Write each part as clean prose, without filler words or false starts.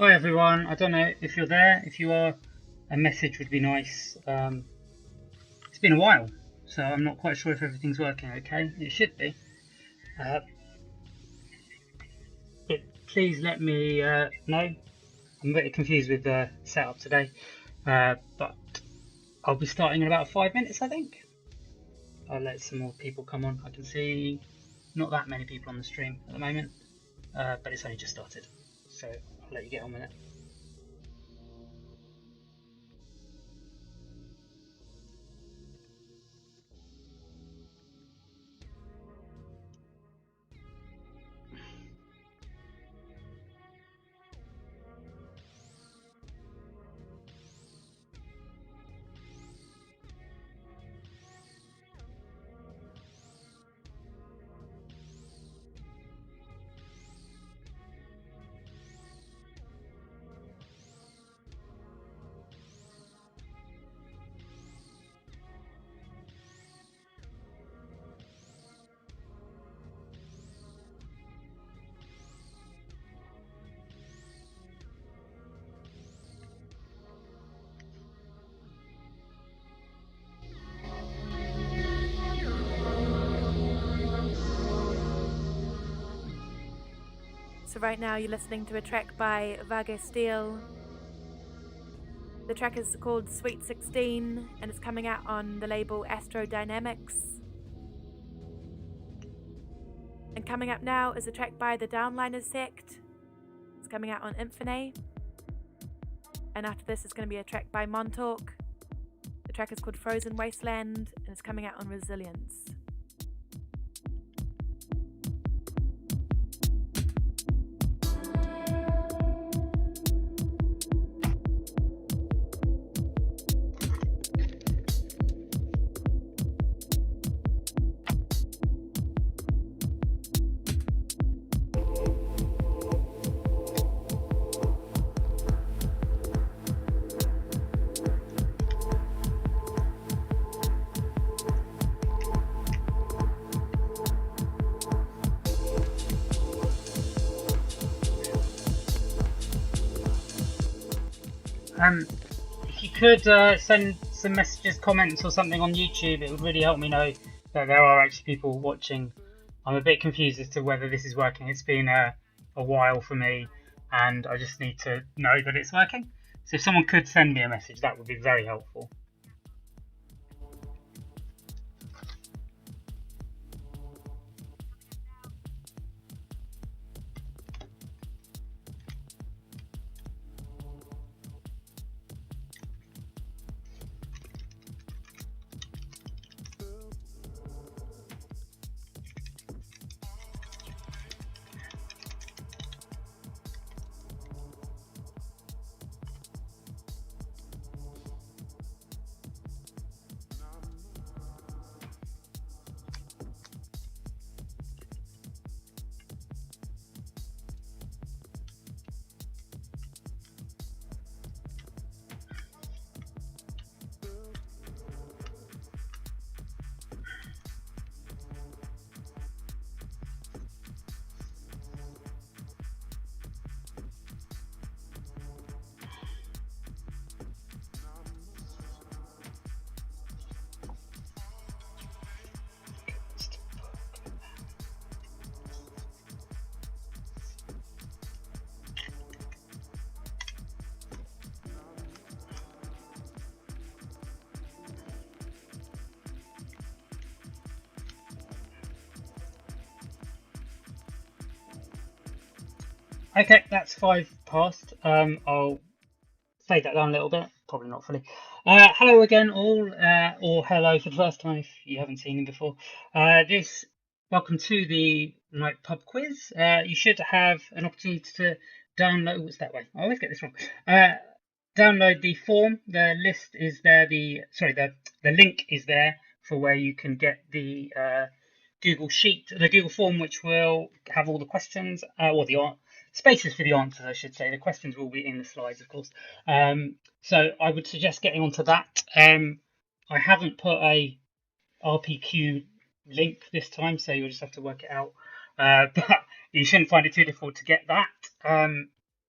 Hi everyone, I don't know if you're there. If you are, a message would be nice. It's been a while, so I'm not quite sure if everything's working okay. It should be. Uh, but please let me know. I'm a bit confused with the setup today, but I'll be starting in about 5 minutes, I think. I'll let some more people come on. I can see not that many people on the stream at the moment, but it's only just started, so I'll let you get on with it. So right now you're listening to a track by Vage Steel. The track is called Sweet 16 and it's coming out on the label Astrodynamics. And coming up now is a track by the Downliners Sect. It's coming out on Infine. And after this is going to be a track by Montauk. The track is called Frozen Wasteland and it's coming out on Resilience. If you could send some messages, comments, or something on YouTube, it would really help me know that there are actually people watching. I'm a bit confused as to whether this is working. It's been a while for me, and I just need to know that it's working. So if someone could send me a message, that would be very helpful. Okay, that's 5 past. I'll fade that down a little bit. Probably not fully. Hello again, all, or hello for the first time if you haven't seen him before. Welcome to the night pub quiz. You should have an opportunity to download. What's that way? I always get this wrong. Download the form. The list is there. The link is there for where you can get the Google Sheet, the Google form, which will have all the questions, or the spaces for the answers, I should say. The questions will be in the slides, of course. So I would suggest getting onto that. I haven't put a RPQ link this time, so you'll just have to work it out. But you shouldn't find it too difficult to get that.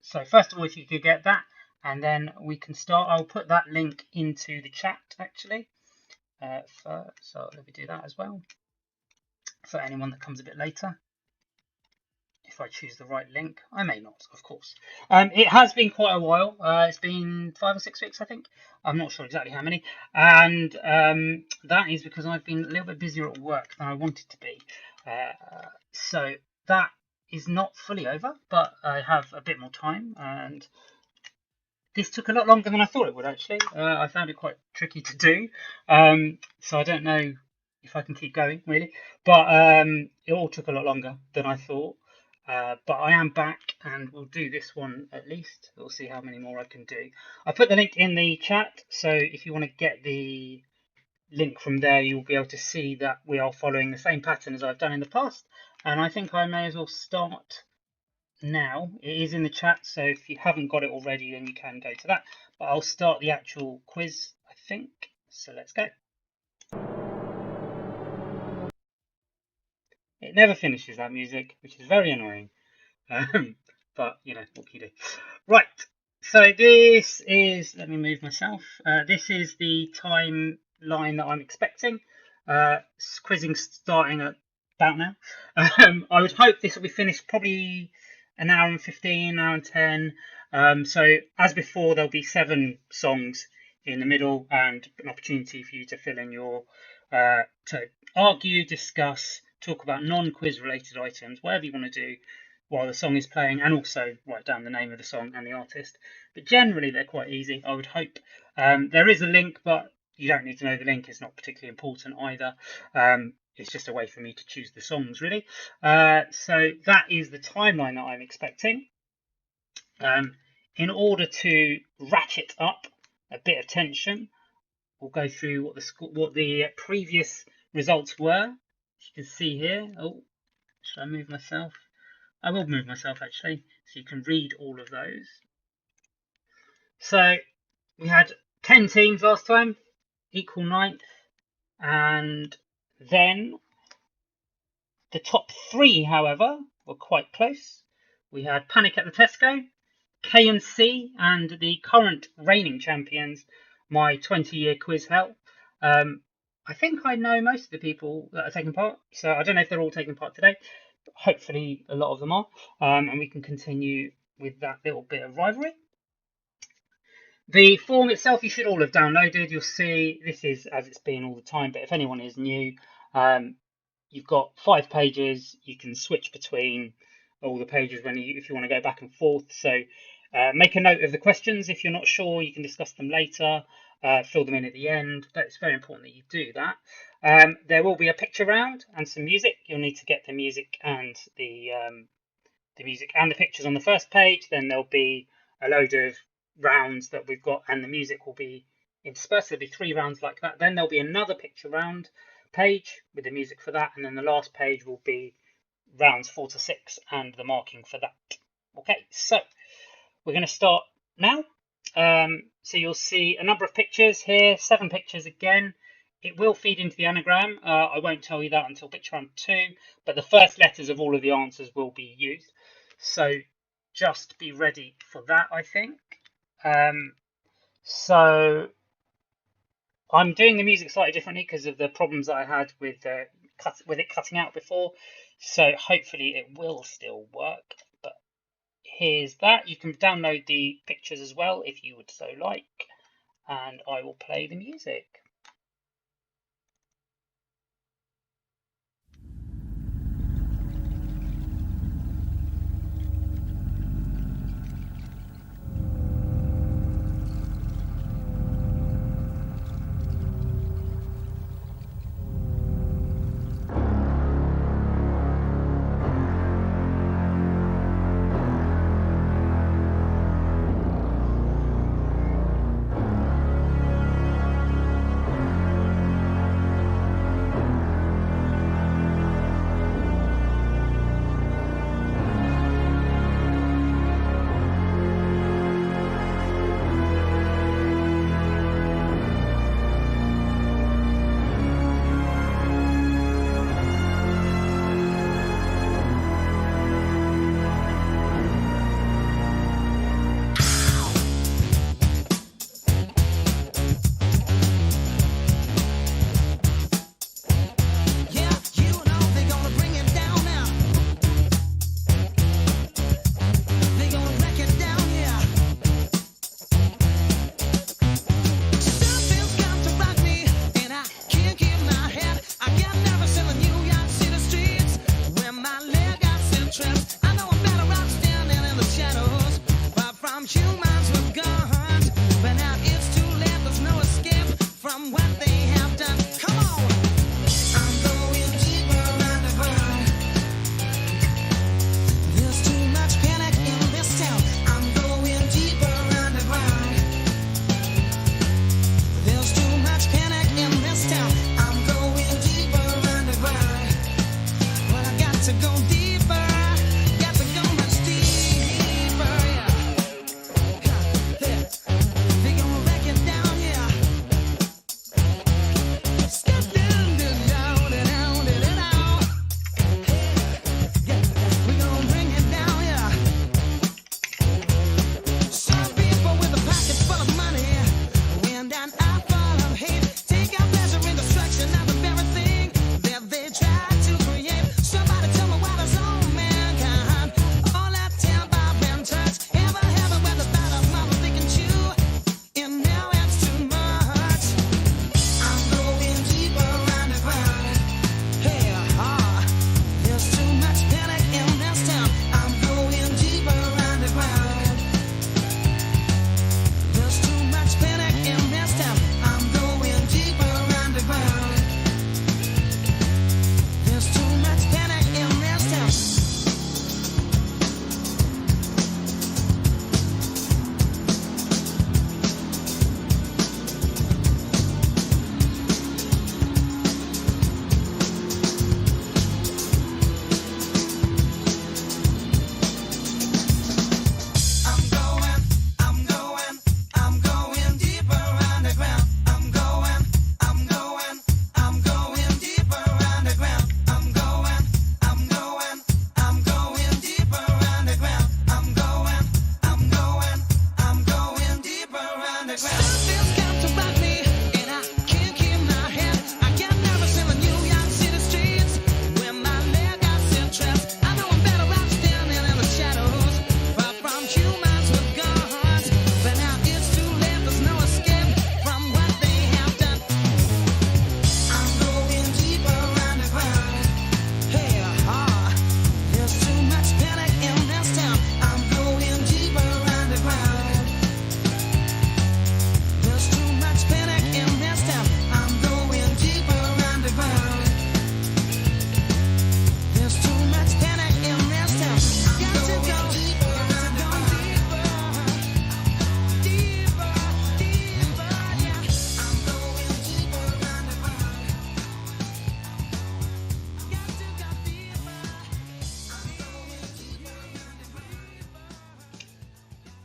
So first of all, if you could get that, and then we can start. I'll put that link into the chat actually. So let me do that as well for anyone that comes a bit later. If I choose the right link, I may not, of course. It has been quite a while. It's been 5 or 6 weeks, I think. I'm not sure exactly how many, and that is because I've been a little bit busier at work than I wanted to be. So that is not fully over, but I have a bit more time, and this took a lot longer than I thought it would actually. I found it quite tricky to do, so I don't know if I can keep going really. But it all took a lot longer than I thought. But I am back and we'll do this one at least. We'll see how many more I can do. I put the link in the chat, so if you want to get the link from there, you'll be able to see that we are following the same pattern as I've done in the past. And I think I may as well start now. It is in the chat, so if you haven't got it already, then you can go to that. But I'll start the actual quiz, I think. So let's go. It never finishes, that music, which is very annoying. But, you know, what can you do? Right, so this is, let me move myself. This is the timeline that I'm expecting. Quizzing starting at about now. I would hope this will be finished probably an hour and 15, an hour and 10. So as before, there'll be 7 songs in the middle and an opportunity for you to fill in your, to argue, discuss, talk about non-quiz related items, whatever you want to do while the song is playing, and also write down the name of the song and the artist. But generally, they're quite easy, I would hope. There is a link, but you don't need to know the link. It's not particularly important either. It's just a way for me to choose the songs, really. So that is the timeline that I'm expecting. In order to ratchet up a bit of tension, we'll go through what the previous results were. As you can see here. Oh, should I move myself? I will move myself actually, so you can read all of those. So we had 10 teams last time, equal 9th, and then the top 3, however, were quite close. We had Panic at the Tesco, K&C, and the current reigning champions, my 20-year quiz hell. I think I know most of the people that are taking part, so I don't know if they're all taking part today. Hopefully a lot of them are, and we can continue with that little bit of rivalry. The form itself you should all have downloaded. You'll see this is as it's been all the time, but if anyone is new, you've got 5 pages. You can switch between all the pages if you want to go back and forth. So make a note of the questions. If you're not sure, you can discuss them later, fill them in at the end. But it's very important that you do that. There will be a picture round and some music. You'll need to get the music and the pictures on the first page. Then there'll be a load of rounds that we've got, and the music will be interspersed. There'll be 3 rounds like that. Then there'll be another picture round page with the music for that, and then the last page will be rounds 4 to 6 and the marking for that. Okay, so we're going to start now. So you'll see a number of pictures here, 7 pictures again. It will feed into the anagram. I won't tell you that until picture round 2, but the first letters of all of the answers will be used. So just be ready for that, I think. So I'm doing the music slightly differently because of the problems that I had with it cutting out before. So hopefully it will still work. But here's that. You can download the pictures as well if you would so like. And I will play the music.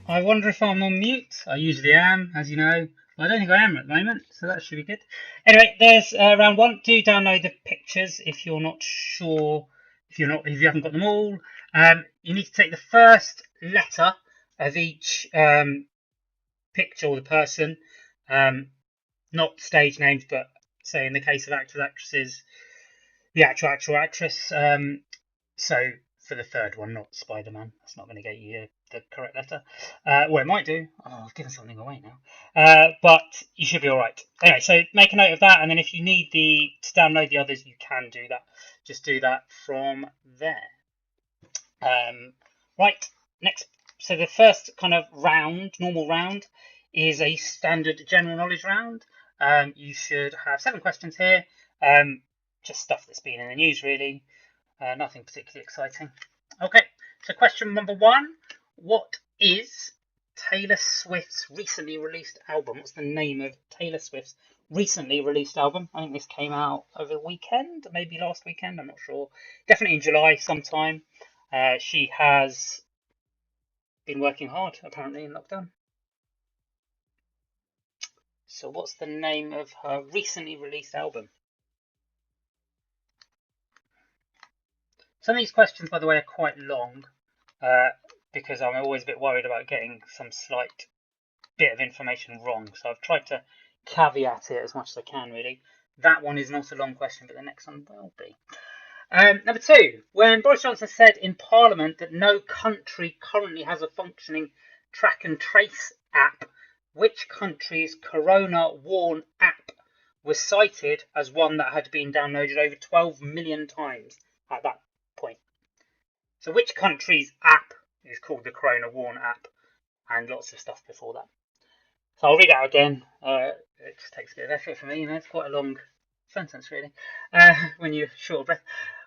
I wonder if I'm on mute. I usually am, as you know. I don't think I am at the moment, so that should be good. Anyway, there's round one. Do download the pictures if you're not sure, if you haven't got them all. You need to take the first letter of each picture or the person, not stage names, but say in the case of actors, actresses, the actual actress. So for the third one, not Spider-Man. That's not going to get you the correct letter. Well, it might do. Oh, I've given something away now. But you should be all right. Anyway, so make a note of that, and then if you need to download the others, you can do that. Just do that from there. Right, next. So the first kind of round, normal round, is a standard general knowledge round. You should have 7 questions here. Just stuff that's been in the news, really. Nothing particularly exciting. Okay, so question number 1. What is Taylor Swift's recently released album? What's the name of Taylor Swift's recently released album? I think this came out over the weekend, maybe last weekend, I'm not sure. Definitely in July sometime. She has been working hard, apparently, in lockdown. So what's the name of her recently released album? Some of these questions, by the way, are quite long, because I'm always a bit worried about getting some slight bit of information wrong. So I've tried to caveat it as much as I can, really. That one is not a long question, but the next one will be. Number 2, when Boris Johnson said in Parliament that no country currently has a functioning track and trace app, which country's Corona Warn app was cited as one that had been downloaded over 12 million times at that point? So which country's app is called the Corona Warn app, and lots of stuff before that. So I'll read it out again. It just takes a bit of effort for me, it's quite a long sentence, really, when you're short of breath.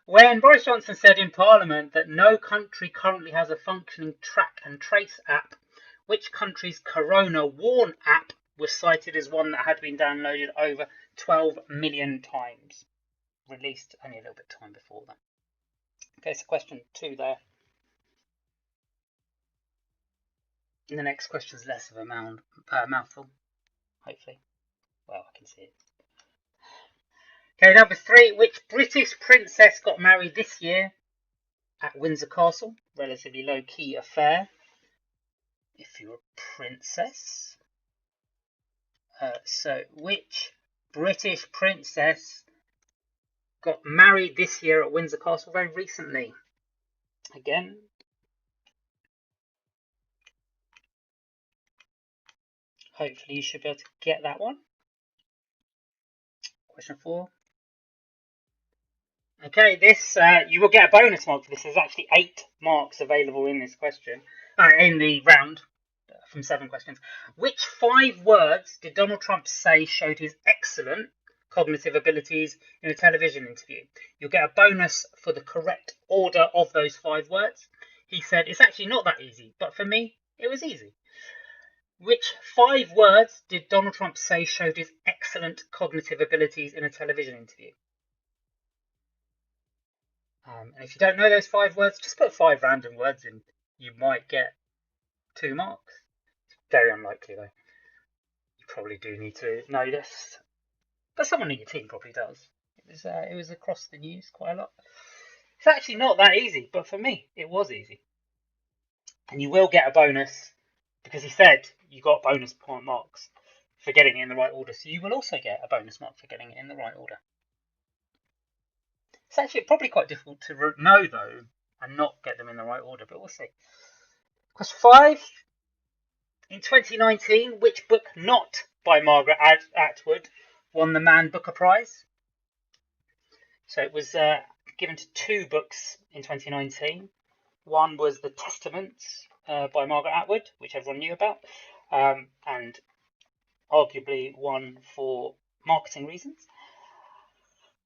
When Boris Johnson said in Parliament that no country currently has a functioning track and trace app, which country's Corona Warn app was cited as one that had been downloaded over 12 million times, released only a little bit of time before that? Okay, so question 2 there. And the next question is less of a mouthful, hopefully. Well, I can see it. Okay, number 3. Which British princess got married this year at Windsor Castle? Relatively low-key affair, if you're a princess. So, which British princess got married this year at Windsor Castle very recently? Again, hopefully you should be able to get that one. Question 4. Okay, this you will get a bonus mark for this. There's actually 8 marks available in this question, in the round from 7 questions. Which 5 words did Donald Trump say showed his excellent cognitive abilities in a television interview? You'll get a bonus for the correct order of those 5 words. He said, it's actually not that easy, but for me, it was easy. Which 5 words did Donald Trump say showed his excellent cognitive abilities in a television interview? And if you don't know those 5 words, just put 5 random words in. You might get 2 marks. It's very unlikely, though. You probably do need to know this, but someone in your team probably does. It was across the news quite a lot. It's actually not that easy, but for me, it was easy. And you will get a bonus because he said you got bonus point marks for getting it in the right order. So you will also get a bonus mark for getting it in the right order. It's actually probably quite difficult to know, though, and not get them in the right order, but we'll see. Question 5. In 2019, which book not by Margaret Atwood won the Man Booker Prize? So it was given to 2 books in 2019. One was The Testaments by Margaret Atwood, which everyone knew about, and arguably won for marketing reasons.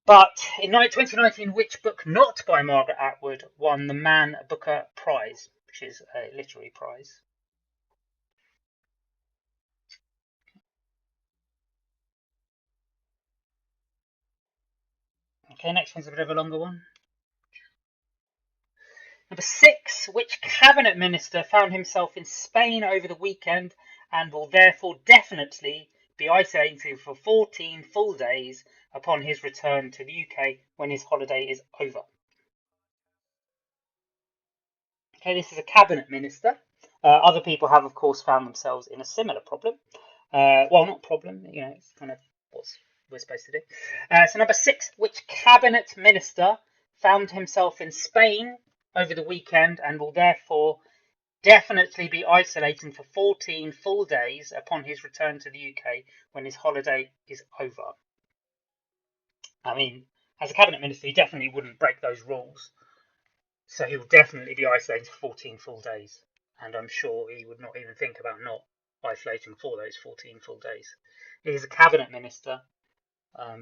But in 2019, which book not by Margaret Atwood won the Man Booker Prize, which is a literary prize? Okay, next one's a bit of a longer one. Number 6, which cabinet minister found himself in Spain over the weekend and will therefore definitely be isolated for 14 full days upon his return to the UK when his holiday is over? Okay, this is a cabinet minister. Other people have, of course, found themselves in a similar problem. Well, not problem, it's kind of what we're supposed to do. So number 6, which cabinet minister found himself in Spain over the weekend and will therefore definitely be isolating for 14 full days upon his return to the UK when his holiday is over? I mean, as a cabinet minister, he definitely wouldn't break those rules. So he will definitely be isolating for 14 full days. And I'm sure he would not even think about not isolating for those 14 full days. He's a cabinet minister. I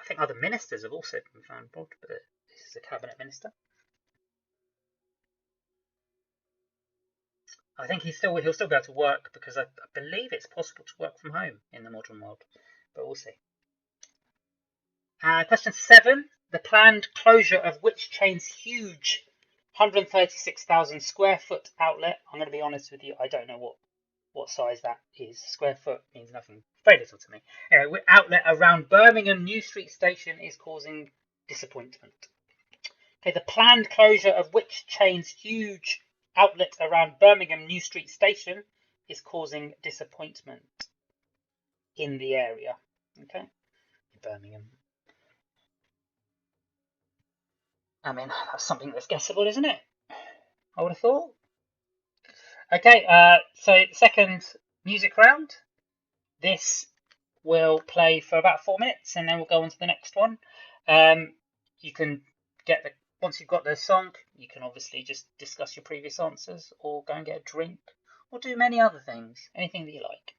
think other ministers have also been found involved, but this is a cabinet minister. I think he'll still be able to work because I believe it's possible to work from home in the modern world, but we'll see. Question 7. The planned closure of which chain's huge 136,000 square foot outlet? I'm going to be honest with you, I don't know what size that is. Square foot means nothing, very little to me. Anyway, outlet around Birmingham New Street Station is causing disappointment. Okay, the planned closure of which chain's huge outlet around Birmingham New Street Station is causing disappointment in the area. Okay, Birmingham. I mean, that's something that's guessable, isn't it? I would have thought. Okay, so second music round. This will play for about 4 minutes, and then we'll go on to the next one. You can once you've got the song, you can obviously just discuss your previous answers, or go and get a drink, or do many other things, anything that you like.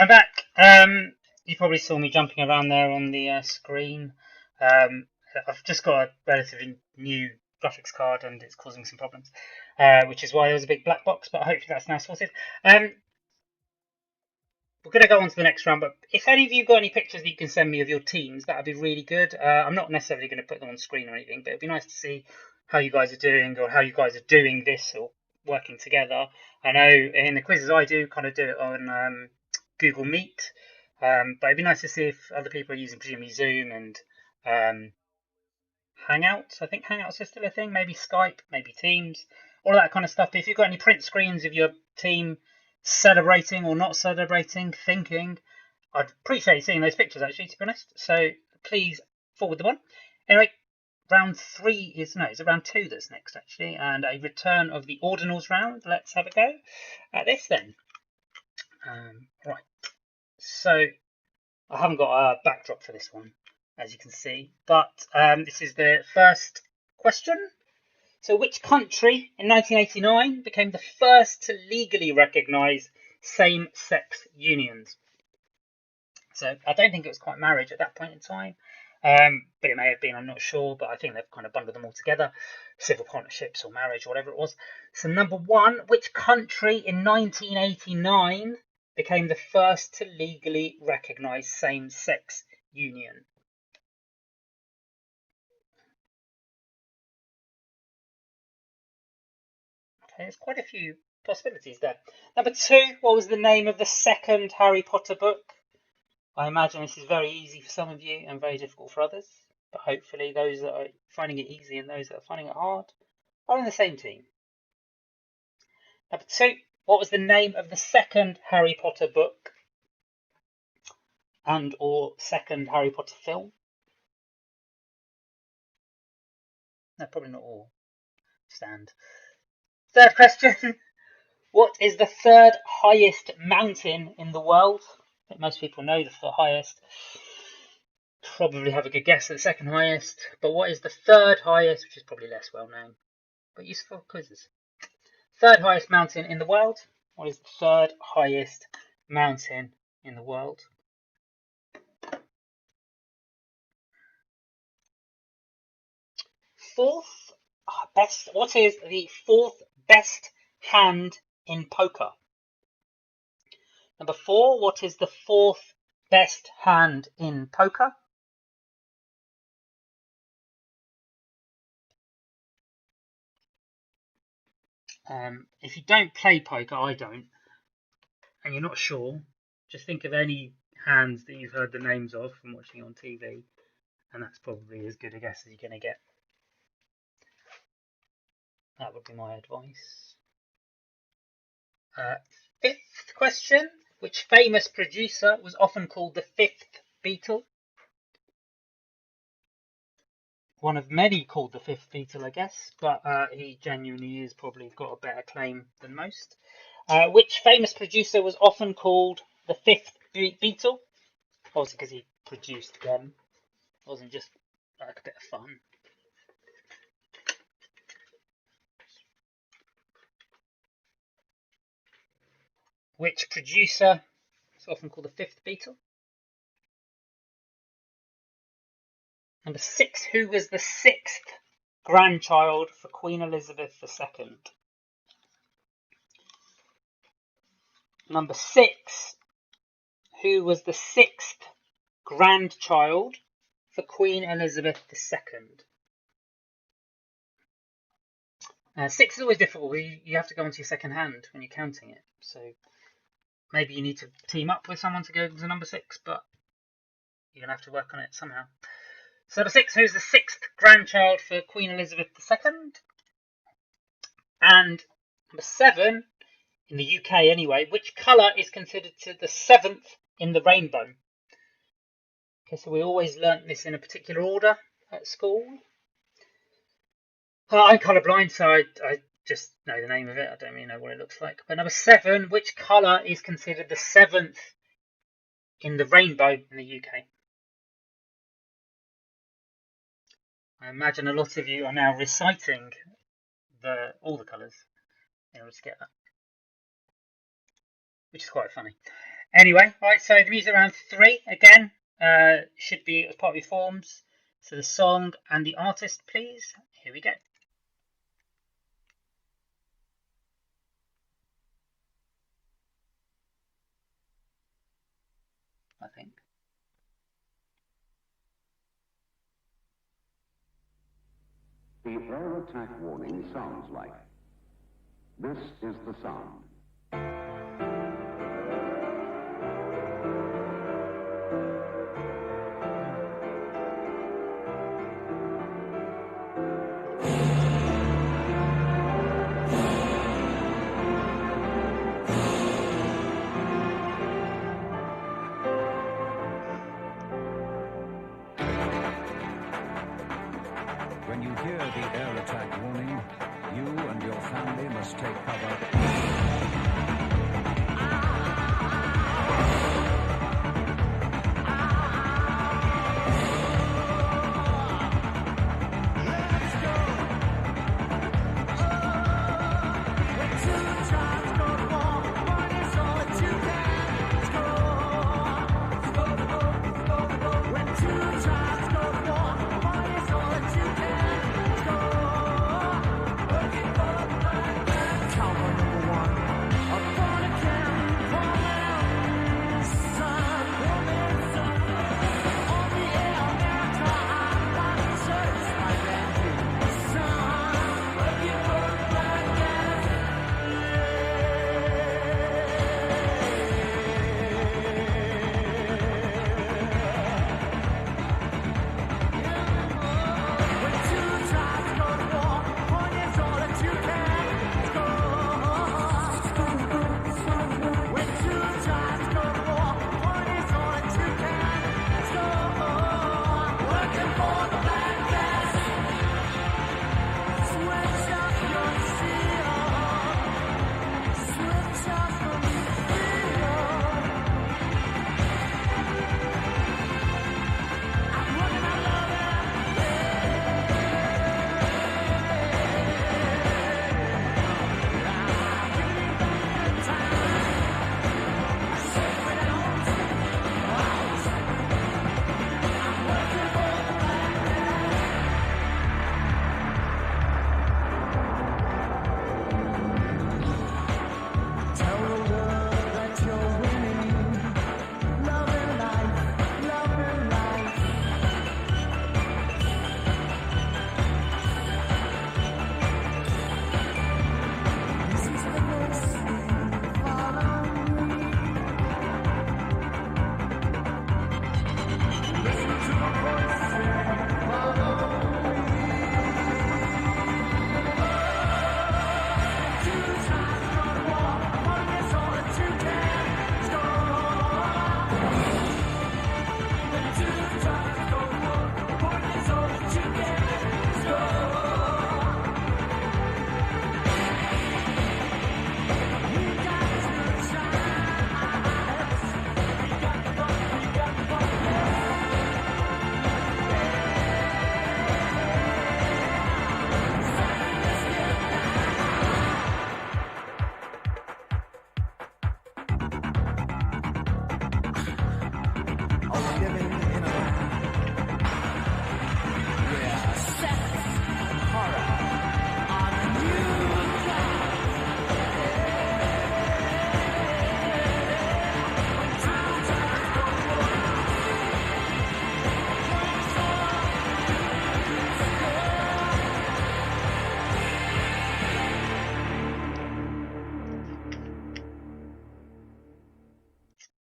I'm back. You probably saw me jumping around there on the screen. I've just got a relatively new graphics card and it's causing some problems, which is why there was a big black box, but hopefully that's now sorted. We're going to go on to the next round, but if any of you got any pictures that you can send me of your teams, that would be really good. I'm not necessarily going to put them on screen or anything, but it'd be nice to see how you guys are doing or how you guys are doing this or working together. I know in the quizzes I do, kind of do it on Google Meet, but it'd be nice to see if other people are using presumably Zoom and Hangouts. I think Hangouts is still a thing. Maybe Skype, maybe Teams, all that kind of stuff. But if you've got any print screens of your team celebrating or not celebrating, thinking, I'd appreciate seeing those pictures actually, to be honest. So please forward them on. Anyway, round 3 is no, it's round 2 that's next actually, and a return of the ordinals round. Let's have a go at this then. Right, so I haven't got a backdrop for this one, as you can see, but this is the first question. So which country in 1989 became the first to legally recognise same-sex unions? So I don't think it was quite marriage at that point in time, but it may have been, I'm not sure, but I think they've kind of bundled them all together, civil partnerships or marriage or whatever it was. So number 1, which country in 1989 became the first to legally recognise same-sex union? Okay, there's quite a few possibilities there. Number 2, what was the name of the second Harry Potter book? I imagine this is very easy for some of you and very difficult for others, but hopefully those that are finding it easy and those that are finding it hard are in the same team. Number 2, what was the name of the second Harry Potter book and or second Harry Potter film? No, probably not all. Stand. Third question, what is the third highest mountain in the world? I think most people know the highest. Probably have a good guess at the second highest, but what is the third highest, which is probably less well known, but useful quizzes. Third highest mountain in the world. What is the third highest mountain in the world? Fourth best. What is the fourth best hand in poker? Number 4. What is the fourth best hand in poker? If you don't play poker, I don't, and you're not sure, just think of any hands that you've heard the names of from watching on TV, and that's probably as good a guess as you're going to get. That would be my advice. Fifth question. Which famous producer was often called the fifth Beatle? One of many called the fifth Beatle, I guess, but he genuinely is probably got a better claim than most. Which famous producer was often called the fifth Beatle? Obviously because he produced them. It wasn't just like a bit of fun. Which producer is often called the fifth Beatle? Number 6, who was the 6th grandchild for Queen Elizabeth II? Number 6, who was the 6th grandchild for Queen Elizabeth II? 6 is always difficult. You have to go into your second hand when you're counting it. So maybe you need to team up with someone to go to number 6, but you're going to have to work on it somehow. So number 6, who's the 6th grandchild for Queen Elizabeth II? And number 7, in the UK anyway, which colour is considered to the 7th in the rainbow? Okay, so we always learnt this in a particular order at school. I'm colourblind, so I just know the name of it. I don't really know what it looks like. But number 7, which colour is considered the 7th in the rainbow in the UK? I imagine a lot of you are now reciting all the colours in order to get that, which is quite funny. Anyway, right, so the music round 3 again should be as part of your forms. So the song and the artist, please. Here we go. I think. The air attack warning sounds like. This is the sound. When you hear the air attack warning, you and your family must take cover.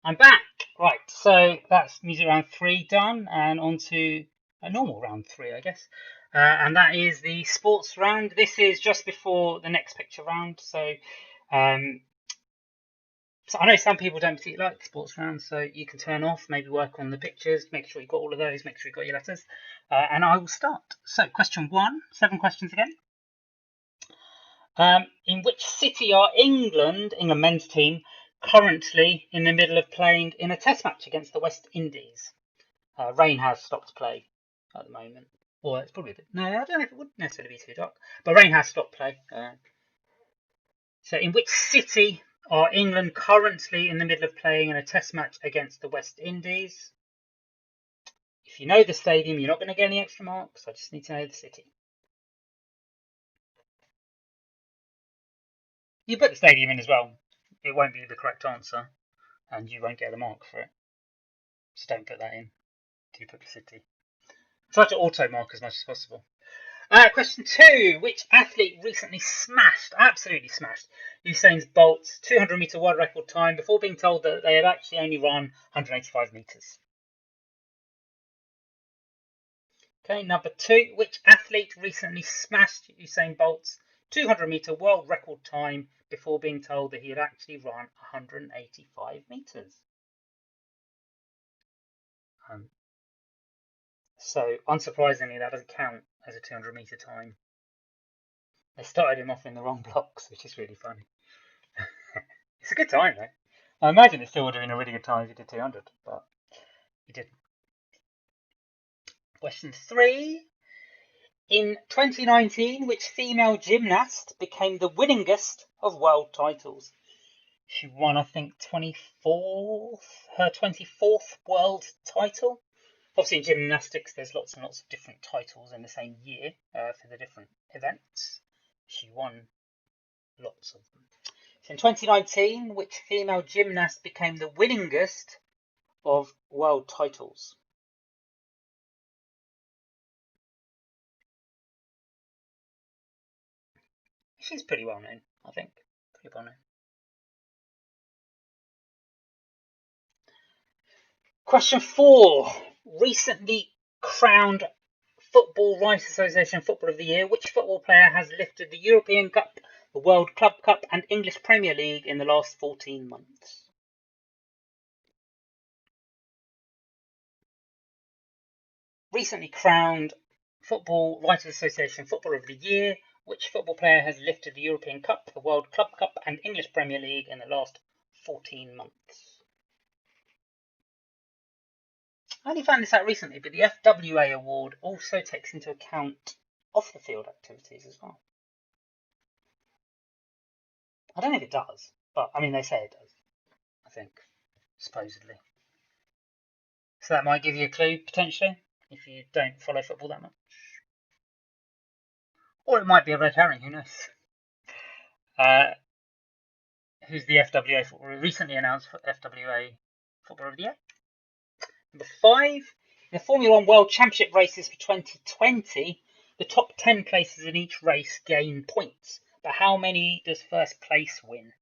I'm back. Right, so that's music round 3 done, and on to a normal round 3, I guess. And that is the sports round. This is just before the next picture round. So I know some people don't particularly like sports rounds, so you can turn off, maybe work on the pictures, make sure you've got all of those, make sure you've got your letters. And I will start. So question 1, 7 questions again. In which city are England men's team, currently in the middle of playing in a test match against the West Indies? Rain has stopped play at the moment. Or it's probably no, I don't know if it would necessarily be too dark, but rain has stopped play. So in which city Are England currently in the middle of playing in a test match against the West Indies? If you know the stadium, you're not going to get any extra marks. I just need to know the city. You put the stadium in as well. It won't be the correct answer, and you won't get a mark for it. So don't put that in. Do put the city. Try to auto mark as much as possible. Question 2. Which athlete recently absolutely smashed, Usain Bolt's 200-metre world record time before being told that they had actually only run 185 metres? Okay, number 2. Which athlete recently smashed Usain Bolt's 200-metre world record time before being told that he had actually run 185 metres? So, unsurprisingly, that doesn't count as a 200-metre time. They started him off in the wrong blocks, which is really funny. It's a good time, though. I imagine it still would have been a really good time if he did 200, but he didn't. Question 3. In 2019, which female gymnast became the winningest of world titles? She won, I think, her 24th world title. Obviously, in gymnastics, there's lots and lots of different titles in the same year for the different events. She won lots of them. So in 2019, which female gymnast became the winningest of world titles? She's pretty well known, I think. Pretty well known. Question 4. Recently crowned Football Rights Association Football of the Year, which football player has lifted the European Cup, the World Club Cup and English Premier League in the last 14 months? Recently crowned Football Writers Association Footballer of the Year, which football player has lifted the European Cup, the World Club Cup and English Premier League in the last 14 months? I only found this out recently, but the FWA award also takes into account off-the-field activities as well. I don't know if it does, but I mean, they say it does, I think, supposedly. So that might give you a clue, potentially, if you don't follow football that much. Or it might be a red herring, who knows? Who's the FWA footballer? Recently announced FWA Footballer of the Year. Number 5, in the Formula 1 World Championship races for 2020, the top 10 places in each race gain points. But how many does first place win?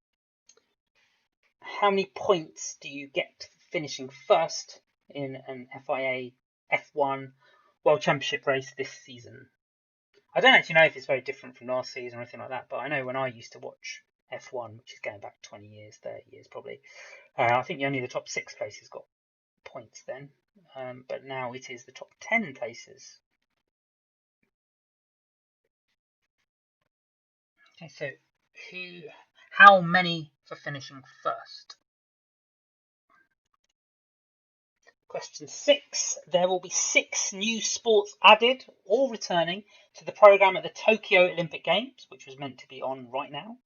How many points do you get for finishing first in an FIA F1 World Championship race this season? I don't actually know if it's very different from last season or anything like that, but I know when I used to watch F1, which is going back 20 years, 30 years probably, I think only the top 6 places got points then, but now it is the top 10 places. Okay, so how many for finishing first? Question 6. There will be 6 new sports added or returning to the programme at the Tokyo Olympic Games, which was meant to be on right now.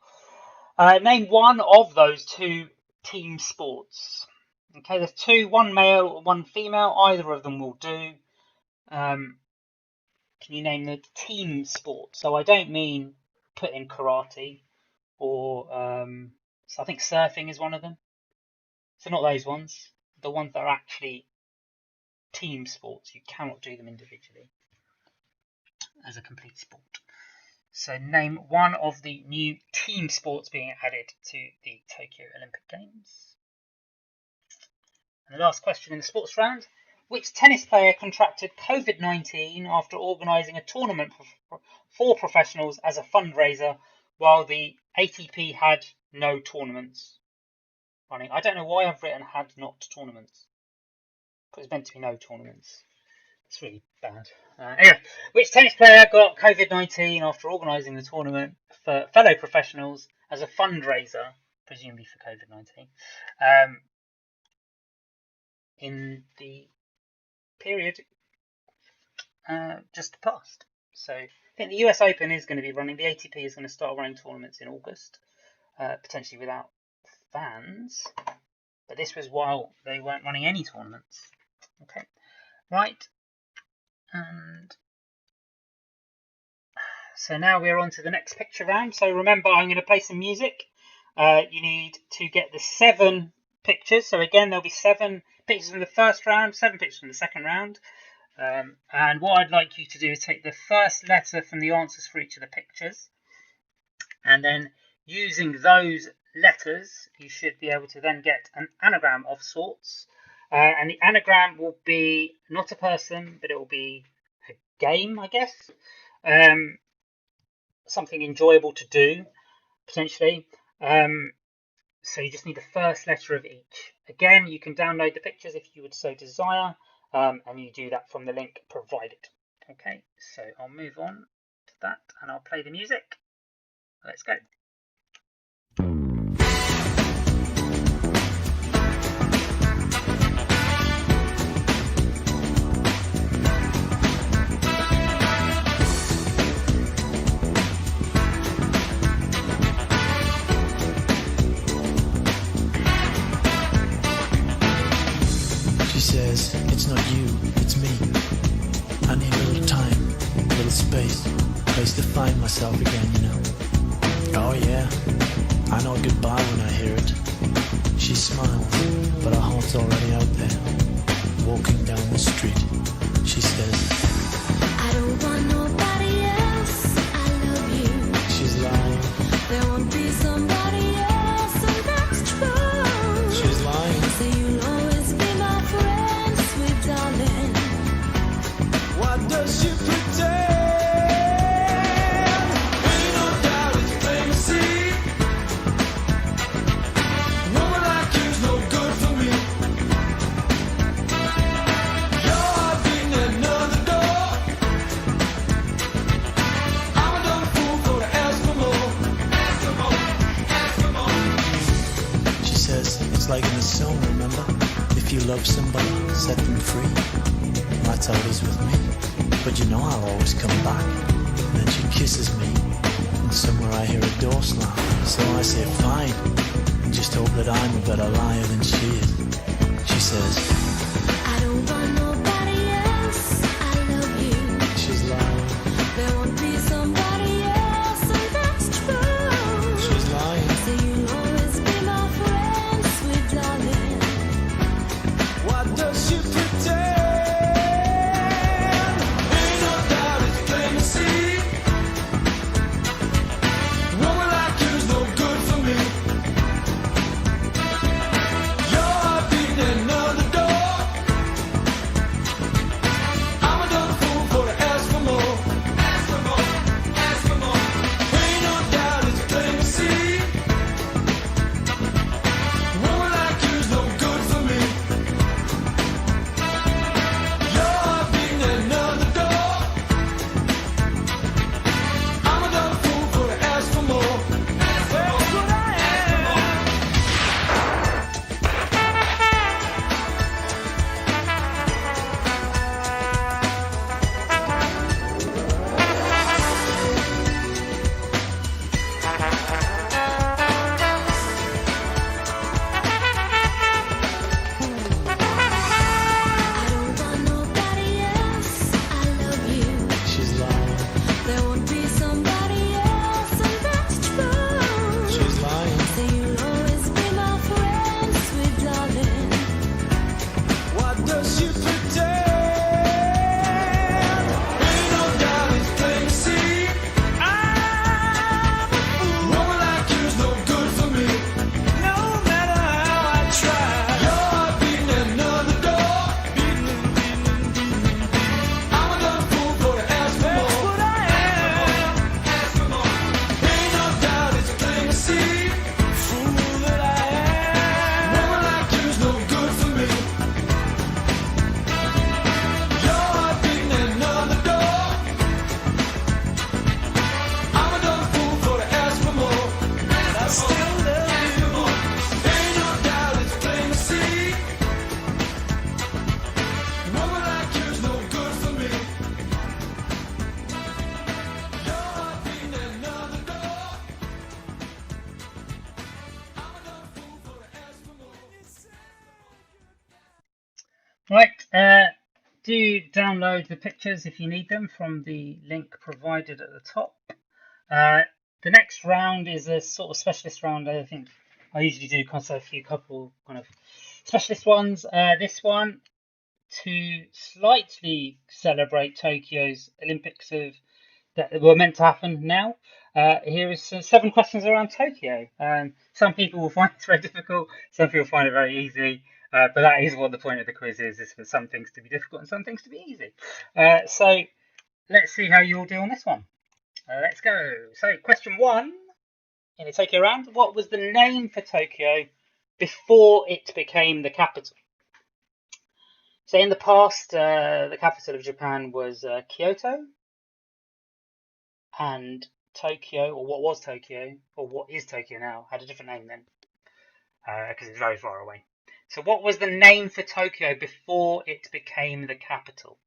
Name one of those 2 team sports. Okay, there's 2, one male, one female. Either of them will do. Can you name the team sport? So I don't mean put in karate or so I think surfing is one of them. So not those ones. The ones that are actually team sports. You cannot do them individually as a complete sport. So name one of the new team sports being added to the Tokyo Olympic Games. And the last question in the sports round. Which tennis player contracted COVID-19 after organising a tournament for professionals as a fundraiser while the ATP had no tournaments running? I don't know why I've written had not tournaments, because it's meant to be no tournaments. It's really bad. Anyway, which tennis player got COVID-19 after organising the tournament for fellow professionals as a fundraiser, presumably for COVID-19, in the period just past? So I think the US Open is going to be running. The ATP is going to start running tournaments in August, potentially without fans, but this was while they weren't running any tournaments. Okay, right, and so now we're on to the next picture round. So remember, I'm going to play some music. You need to get the 7 pictures. So again, there'll be 7 pictures from the first round, 7 pictures from the second round. And what I'd like you to do is take the first letter from the answers for each of the pictures, and then using those letters, you should be able to then get an anagram of sorts. And the anagram will be not a person, but it will be a game, I guess. Something enjoyable to do, potentially. So you just need the first letter of each. Again, you can download the pictures if you would so desire, and you do that from the link provided. Okay, so I'll move on to that and I'll play the music. Let's go. She says, it's not you, it's me. I need a little time, a little space, place to find myself again, you know. Oh yeah, I know goodbye when I hear it. She smiles, but her heart's already out there. Walking down the street, she says, I don't want nobody else, I love you. She's lying, There won't be somebody else, and that's true. she's lying. So you'll always be my friend, sweet darling. What does she pretend? Ain't no doubt it's plain to see. Woman like you's no good for me. Your heart beating at another door. I'm a dumb fool for to ask for more. Ask for more, ask for more. She says it's like in the song, remember? If you love somebody, set them free. That's how it is with me. But you know I'll always come back. And then she kisses me, and somewhere I hear a door slam. So I say fine, and just hope that I'm a better liar than she is. She says, I don't want nobody else, I love you. she's lying, There won't be somebody else, and that's true. she's lying. So you'll always be my friend, sweet darling. What does she pretend? Ain't no doubt it's plain to see. Woman like you's no good for me. Your heart beating at another door. Right, do download the pictures if you need them from the link provided at the top. The next round is a sort of specialist round. I think I usually do a few couple kind of specialist ones. This one to slightly celebrate Tokyo's Olympics that were meant to happen now. Here is 7 questions around Tokyo. Some people will find it very difficult, some people find it very easy, but that is what the point of the quiz is for some things to be difficult and some things to be easy. So let's see how you all do on this one. Let's go. So question 1 in the Tokyo round. What was the name for Tokyo before it became the capital? So in the past, the capital of Japan was Kyoto, and Tokyo, or what was Tokyo, or what is Tokyo now, had a different name then, because it's very far away. So what was the name for Tokyo before it became the capital?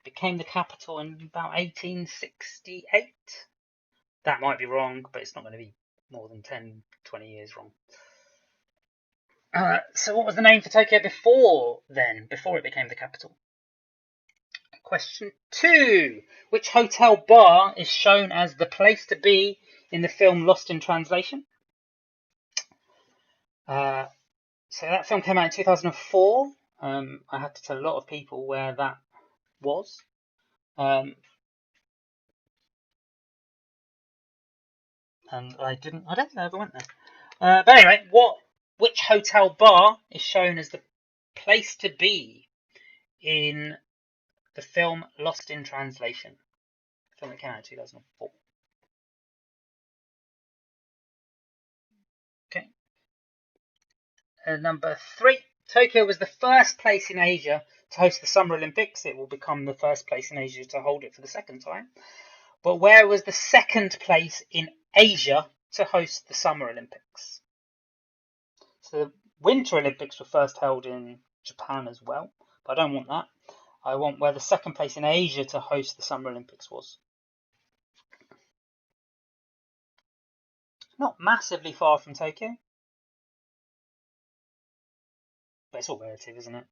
It became the capital in about 1868. That might be wrong, but it's not going to be more than 10, 20 years wrong. So what was the name for Tokyo before then, before it became the capital? Question 2. Which hotel bar is shown as the place to be in the film Lost in Translation? So that film came out in 2004. I had to tell a lot of people where that was. And I don't think I ever went there. But anyway, which hotel bar is shown as the place to be in the film Lost in Translation? The film that came out in 2004. Okay. Number 3. Tokyo was the first place in Asia to host the Summer Olympics. It will become the first place in Asia to hold it for the second time. But where was the second place in Asia to host the Summer Olympics? So the Winter Olympics were first held in Japan as well, but I don't want that. I want where the second place in Asia to host the Summer Olympics was. Not massively far from Tokyo, but it's all relative, isn't it?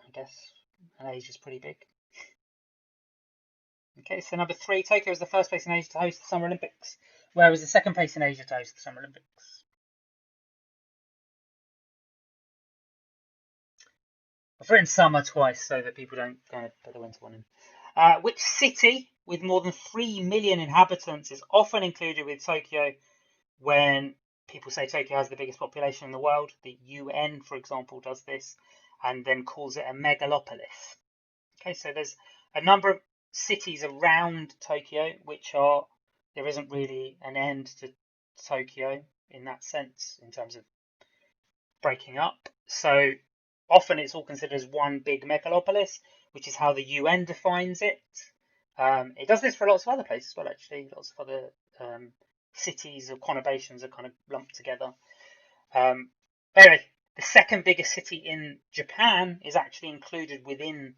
I guess. And Asia's pretty big. Okay, so number 3, Tokyo was the first place in Asia to host the Summer Olympics. Where was the second place in Asia to host the Summer Olympics? I've written summer twice so that people don't put the winter one in. Which city with more than 3 million inhabitants is often included with Tokyo when people say Tokyo has the biggest population in the world? The UN, for example, does this and then calls it a megalopolis. Okay, so there's a number of cities around Tokyo which are, there isn't really an end to Tokyo in that sense in terms of breaking up. So often it's all considered as one big megalopolis, which is how the UN defines it. It does this for lots of other places as well, actually. Lots of other cities or conurbations are kind of lumped together. Anyway, the second biggest city in Japan is actually included within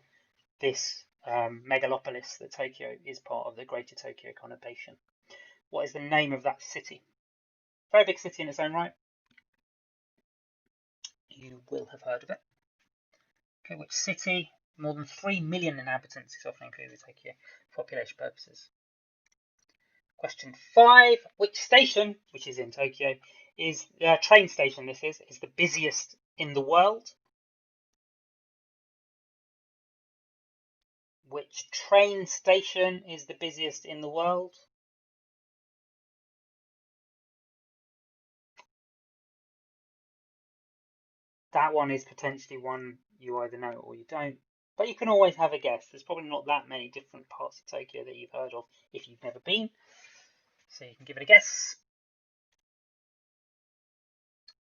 this megalopolis that Tokyo is part of, the Greater Tokyo conurbation. What is the name of that city? Very big city in its own right. You will have heard of it. Okay, which city? More than 3 million inhabitants is often included with Tokyo for population purposes. Question 5. Which station, which is in Tokyo, is the train station is the busiest in the world? Which train station is the busiest in the world? That one is potentially one you either know or you don't. But you can always have a guess. There's probably not that many different parts of Tokyo that you've heard of if you've never been. So you can give it a guess.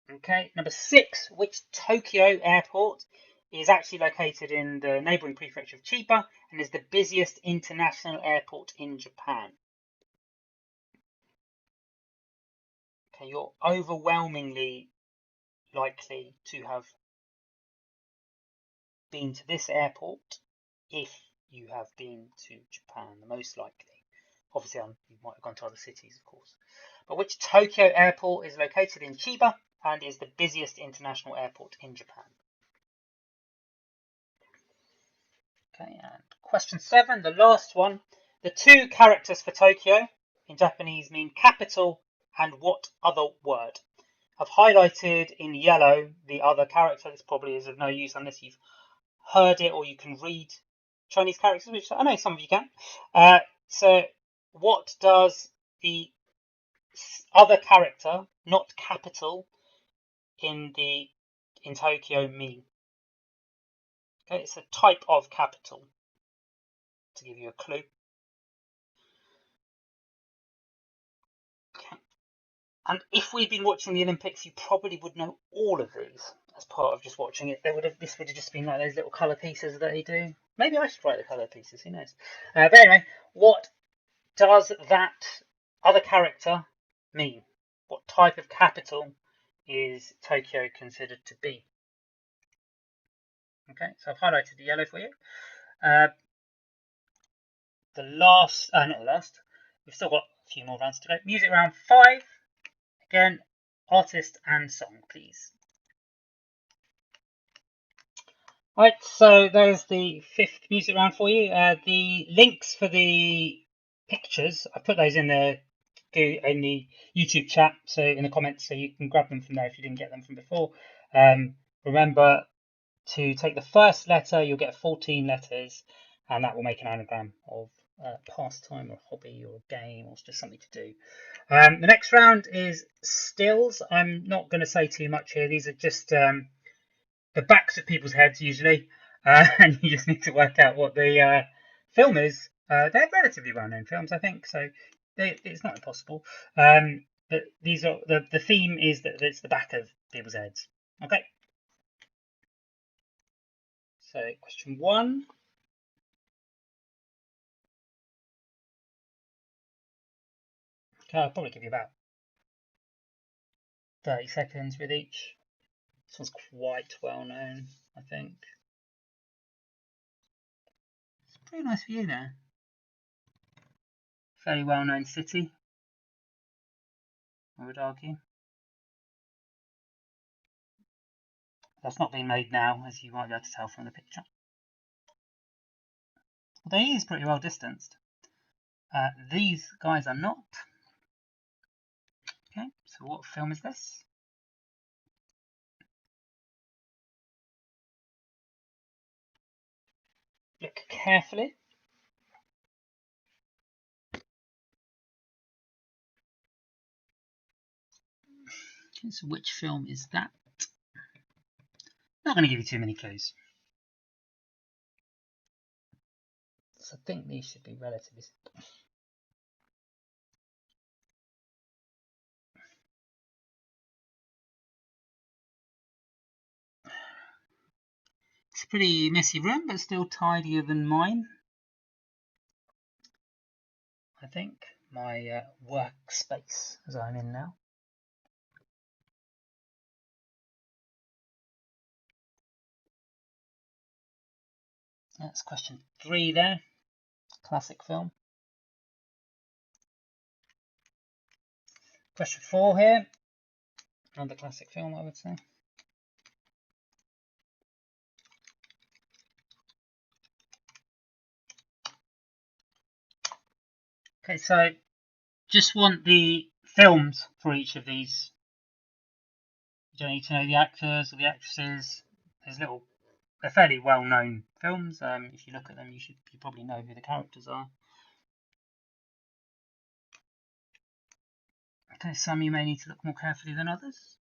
Okay, number 6. Which Tokyo airport is actually located in the neighbouring prefecture of Chiba and is the busiest international airport in Japan? Okay, you're overwhelmingly likely to have been to this airport if you have been to Japan, the most likely. Obviously, you might have gone to other cities, of course. But which Tokyo airport is located in Chiba and is the busiest international airport in Japan? Okay, and question 7, the last one. The two characters for Tokyo in Japanese mean capital and what other word? I've highlighted in yellow the other character. This probably is of no use unless you've heard it or you can read Chinese characters, which I know some of you can. So what does the other character, not capital, in Tokyo mean? Okay, it's a type of capital, to give you a clue. Okay. And if we'd been watching the Olympics, you probably would know all of these as part of just watching it. This would have just been like those little colour pieces that they do. Maybe I should write the colour pieces, who knows? But anyway, what does that other character mean? What type of capital is Tokyo considered to be? Okay, so I've highlighted the yellow for you. Not the last. We've still got a few more rounds to go. Music round 5. Again, artist and song, please. Right, so there's the 5th music round for you. The links for the pictures, I put those in the YouTube chat, so in the comments, so you can grab them from there if you didn't get them from before. Remember to take the first letter, you'll get 14 letters, and that will make an anagram of pastime or hobby or game or just something to do. The next round is stills. I'm not going to say too much here. These are just the backs of people's heads usually, and you just need to work out what the film is. They're relatively well-known films, I think, so it's not impossible. But these are the theme is that it's the back of people's heads. Okay. So question 1. Okay, I'll probably give you about 30 seconds with each. This one's quite well known, I think. It's a pretty nice view there. Fairly well known city, I would argue. That's not being made now, as you might be able to tell from the picture. Although he is pretty well distanced. These guys are not. Okay, so what film is this? Look carefully. Okay, so which film is that? Not going to give you too many clues. So I think these should be relatively simple. It's a pretty messy room, but still tidier than mine. I think my workspace, as I'm in now. That's question 3 there. Classic film. Question 4 here. Another classic film, I would say. Okay, so just want the films for each of these. You don't need to know the actors or the actresses. They're fairly well-known films. If you look at them, you probably know who the characters are. Okay, some you may need to look more carefully than others.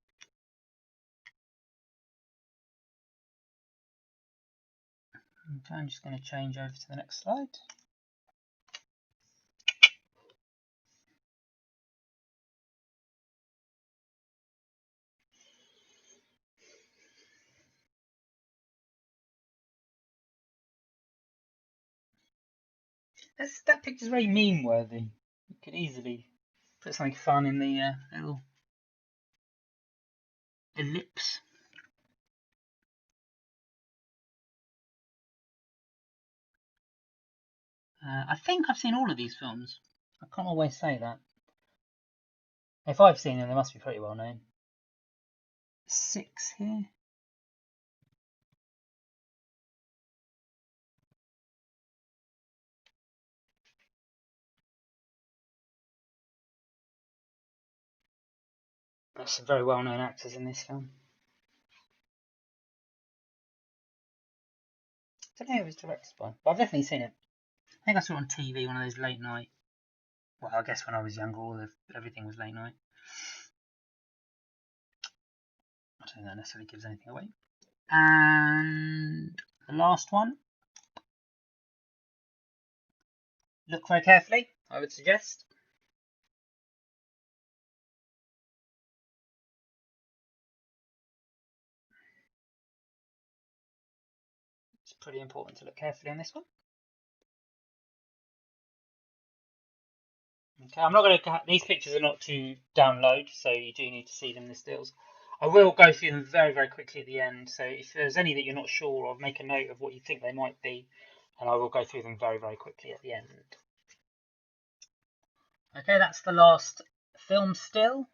Okay, I'm just going to change over to the next slide. That picture's very meme-worthy. You could easily put something fun in the little ellipse. I think I've seen all of these films. I can't always say that. If I've seen them, they must be pretty well known. 6 here. There's some very well known actors in this film. I don't know who it was directed by, but I've definitely seen it. I think I saw it on TV, one of those late night. Well, I guess when I was younger, everything was late night. I don't think that necessarily gives anything away. And the last one. Look very carefully, I would suggest. It's pretty important to look carefully on this one. Okay, I'm not going to. These pictures are not to download, so you do need to see them. The stills. I will go through them very, very quickly at the end. So if there's any that you're not sure of, make a note of what you think they might be, and I will go through them very, very quickly at the end. Okay, that's the last film still.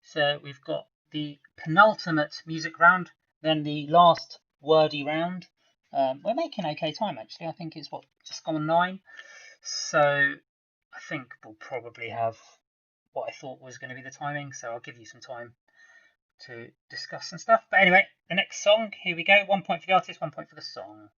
So we've got the penultimate music round, then the last wordy round. We're making okay time actually. I think it's just gone 9. So I think we'll probably have what I thought was going to be the timing. So I'll give you some time to discuss some stuff. But anyway, the next song, here we go. 1 point for the artist, 1 point for the song.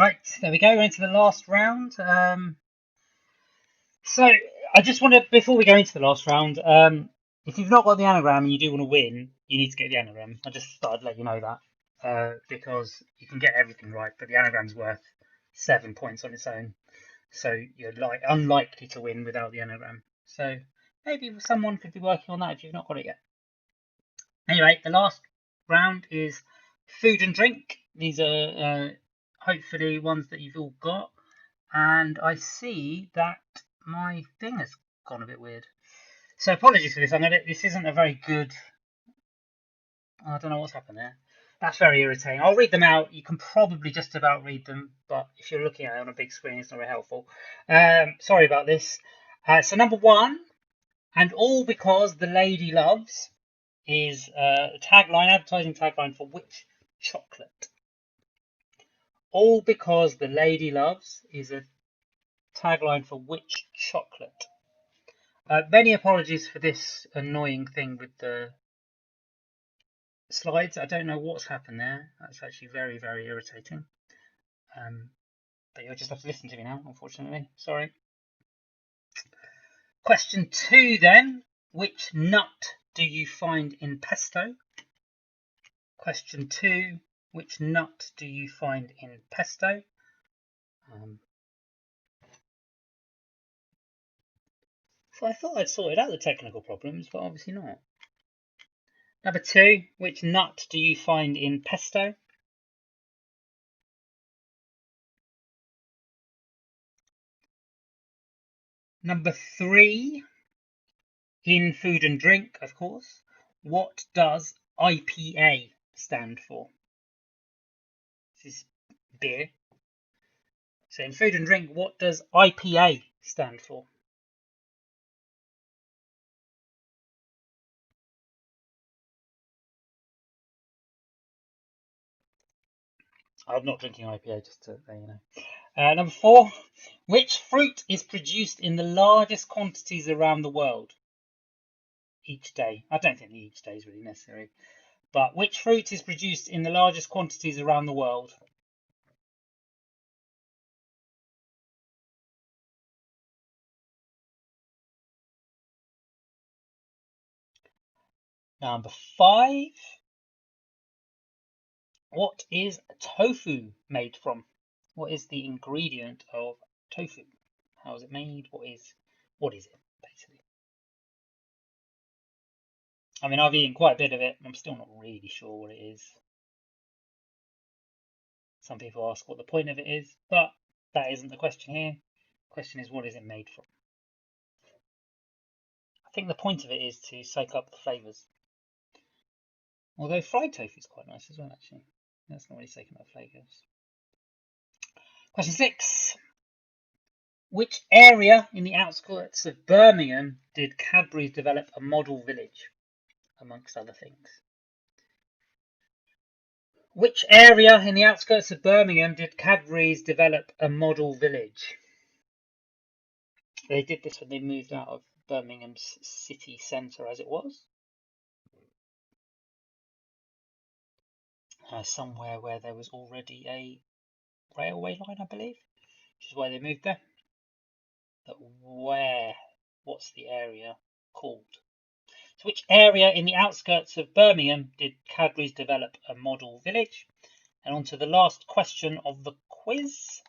Right, there we go. We're into the last round. So I just want to, before we go into the last round, if you've not got the anagram and you do want to win, you need to get the anagram. I just thought I'd let you know that because you can get everything right, but the anagram's worth 7 points on its own, so you're unlikely to win without the anagram. So maybe someone could be working on that if you've not got it yet. Anyway, the last round is food and drink. These are hopefully ones that you've all got, and I see that my thing has gone a bit weird. So apologies for this. This isn't a very good. I don't know what's happened there. That's very irritating. I'll read them out. You can probably just about read them, but if you're looking at it on a big screen, it's not very helpful. Sorry about this. So number 1, and all because the lady loves, is a tagline, advertising tagline for which chocolate? All because the lady loves is a tagline for which chocolate? Many apologies for this annoying thing with the slides. I don't know what's happened there. That's actually very, very irritating. But you'll just have to listen to me now, unfortunately. Sorry. Question 2 then. Which nut do you find in pesto? Question 2. Which nut do you find in pesto? So I thought I'd sorted out the technical problems, but obviously not. Number 2, which nut do you find in pesto? Number 3, in food and drink, of course, what does IPA stand for? This is beer. So in food and drink, what does IPA stand for? I'm not drinking IPA, just to let you know. Number 4, which fruit is produced in the largest quantities around the world each day? I don't think the each day is really necessary, but which fruit is produced in the largest quantities around the world? Number 5, what is tofu made from? What is the ingredient of tofu? How is it made? What is it, basically? I mean, I've eaten quite a bit of it, and I'm still not really sure what it is. Some people ask what the point of it is, but that isn't the question here. The question is, what is it made from? I think the point of it is to soak up the flavours. Although fried tofu is quite nice as well, actually. That's not really soaking up flavours. Question 6. Which area in the outskirts of Birmingham did Cadbury's develop a model village, amongst other things? Which area in the outskirts of Birmingham did Cadbury's develop a model village? They did this when they moved out of Birmingham's city centre as it was. Somewhere where there was already a railway line, I believe, which is why they moved there. But where? What's the area called? So which area in the outskirts of Birmingham did Cadbury's develop a model village? And on to the last question of the quiz,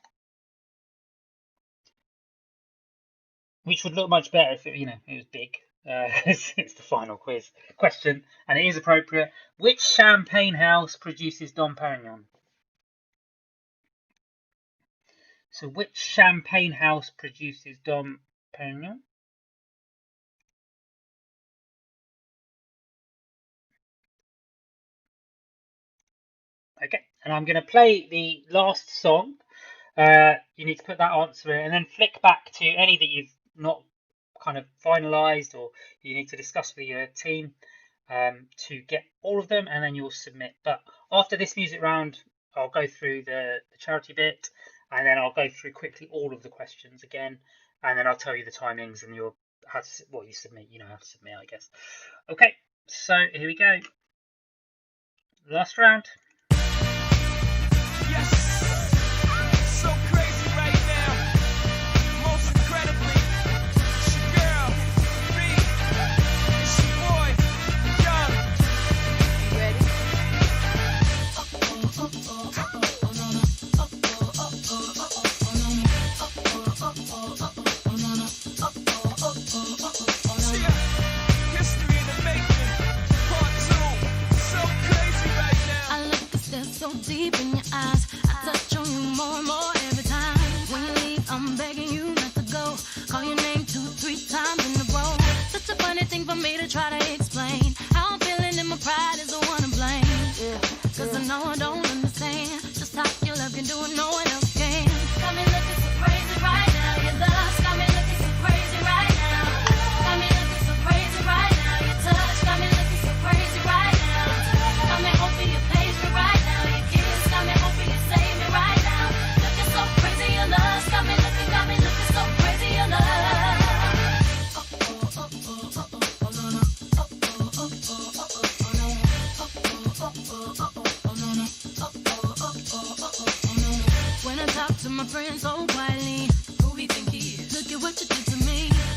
which would look much better if it was big. It's the final quiz question, and it is appropriate. Which champagne house produces Dom Perignon? So which champagne house produces Dom Perignon? Okay, and I'm going to play the last song. You need to put that answer in and then flick back to any that you've not kind of finalised or you need to discuss with your team to get all of them, and then you'll submit. But after this music round, I'll go through the charity bit, and then I'll go through quickly all of the questions again, and then I'll tell you the timings and you submit. You know how to submit, I guess. Okay, so here we go. Last round.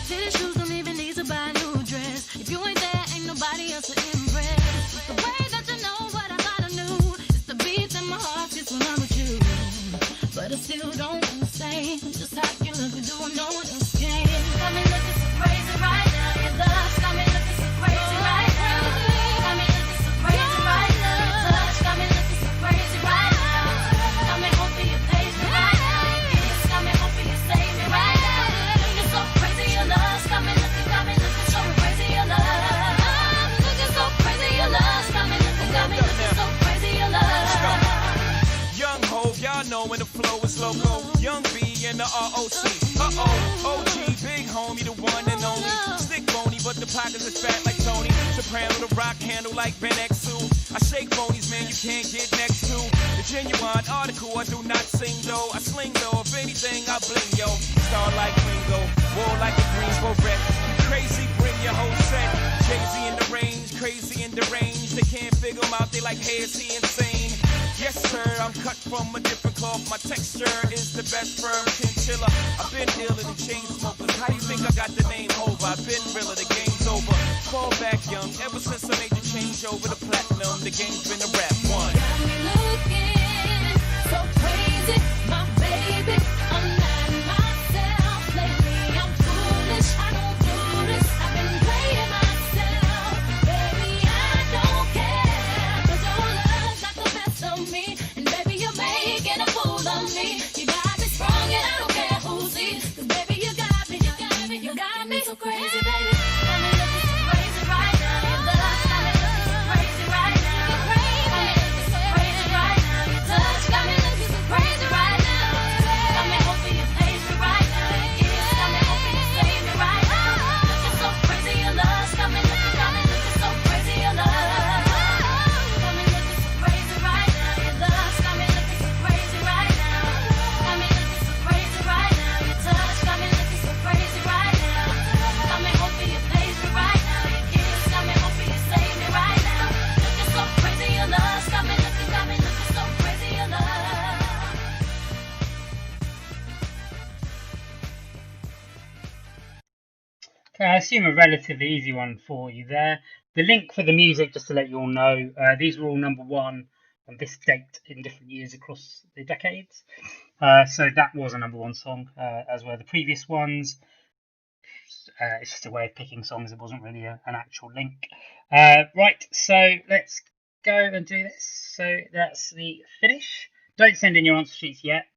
Tennis shoes don't even need to buy a new dress. If you ain't there, ain't nobody else to impress. It's the way that you know what I gotta do. It's the beats in my heart just when I'm with you. But I still don't understand just how you look and do no one else can. Got me looking so crazy right now. Your love got me looking so crazy right now. Got me looking so crazy right now. Your touch got me looking so crazy right now. Got me hoping you page me right now. Your kiss got me hoping you save me right now. Looking so crazy, your love got me looking so crazy, your love. I'm looking so crazy, your love got me looking so crazy, your love. Young Hov, y'all know when the flow is loco. Young B and the ROC. OG, big homie, the one and only. Stick bony, but the pockets is fat like Tony. Soprano, the rock handle like Ben X2. I shake bonies, man, you can't get next to. The genuine article, I do not sing though. I sling though, if anything, I bling yo. Star like Ringo, war like a Greensboro wreck. Crazy, bring your whole set. Jay-Z in the range, crazy in the range. They can't figure him out, they like, hey, is he insane? Yes, sir, I'm cut from a different cloth. My texture is the best firm chinchilla. I've been dealing in chain smokers. How you think I got the name over? I've been realer, the game's over. Fall back young, ever since I made the change over to platinum, the game's been a rap one. Got me looking so crazy, my baby. I'm not myself lately. I'm foolish. I don't do this. I've been playing myself, baby. I don't care. 'Cause your love got the best of me, and baby, you're making a fool of me. You got me sprung, and I don't care who sees. 'Cause baby, you got me so crazy, baby. Got me looking so crazy right now. Your love got me looking so crazy right now. Got me looking so crazy right now. Your touch got me looking so crazy right now. Got me hoping you page me right now. Your kiss got me hoping you save me right now. Looking so crazy, your love got me looking so crazy, your love. Got me looking so crazy right now. Your love got me looking so crazy right now. Got me looking so crazy right now. Your touch got me looking so crazy right now. Got me hoping you page me right now. Your kiss got me hoping you save me right now. Looking so crazy, your love got me looking so crazy, your love. Okay, I assume a relatively easy one for you there. The link for the music, just to let you all know, these were all number one on this date in different years across the decades. So that was a number one song, as were the previous ones. It's just a way of picking songs. It wasn't really an actual link. Right, so let's go and do this. So that's the finish. Don't send in your answer sheets yet.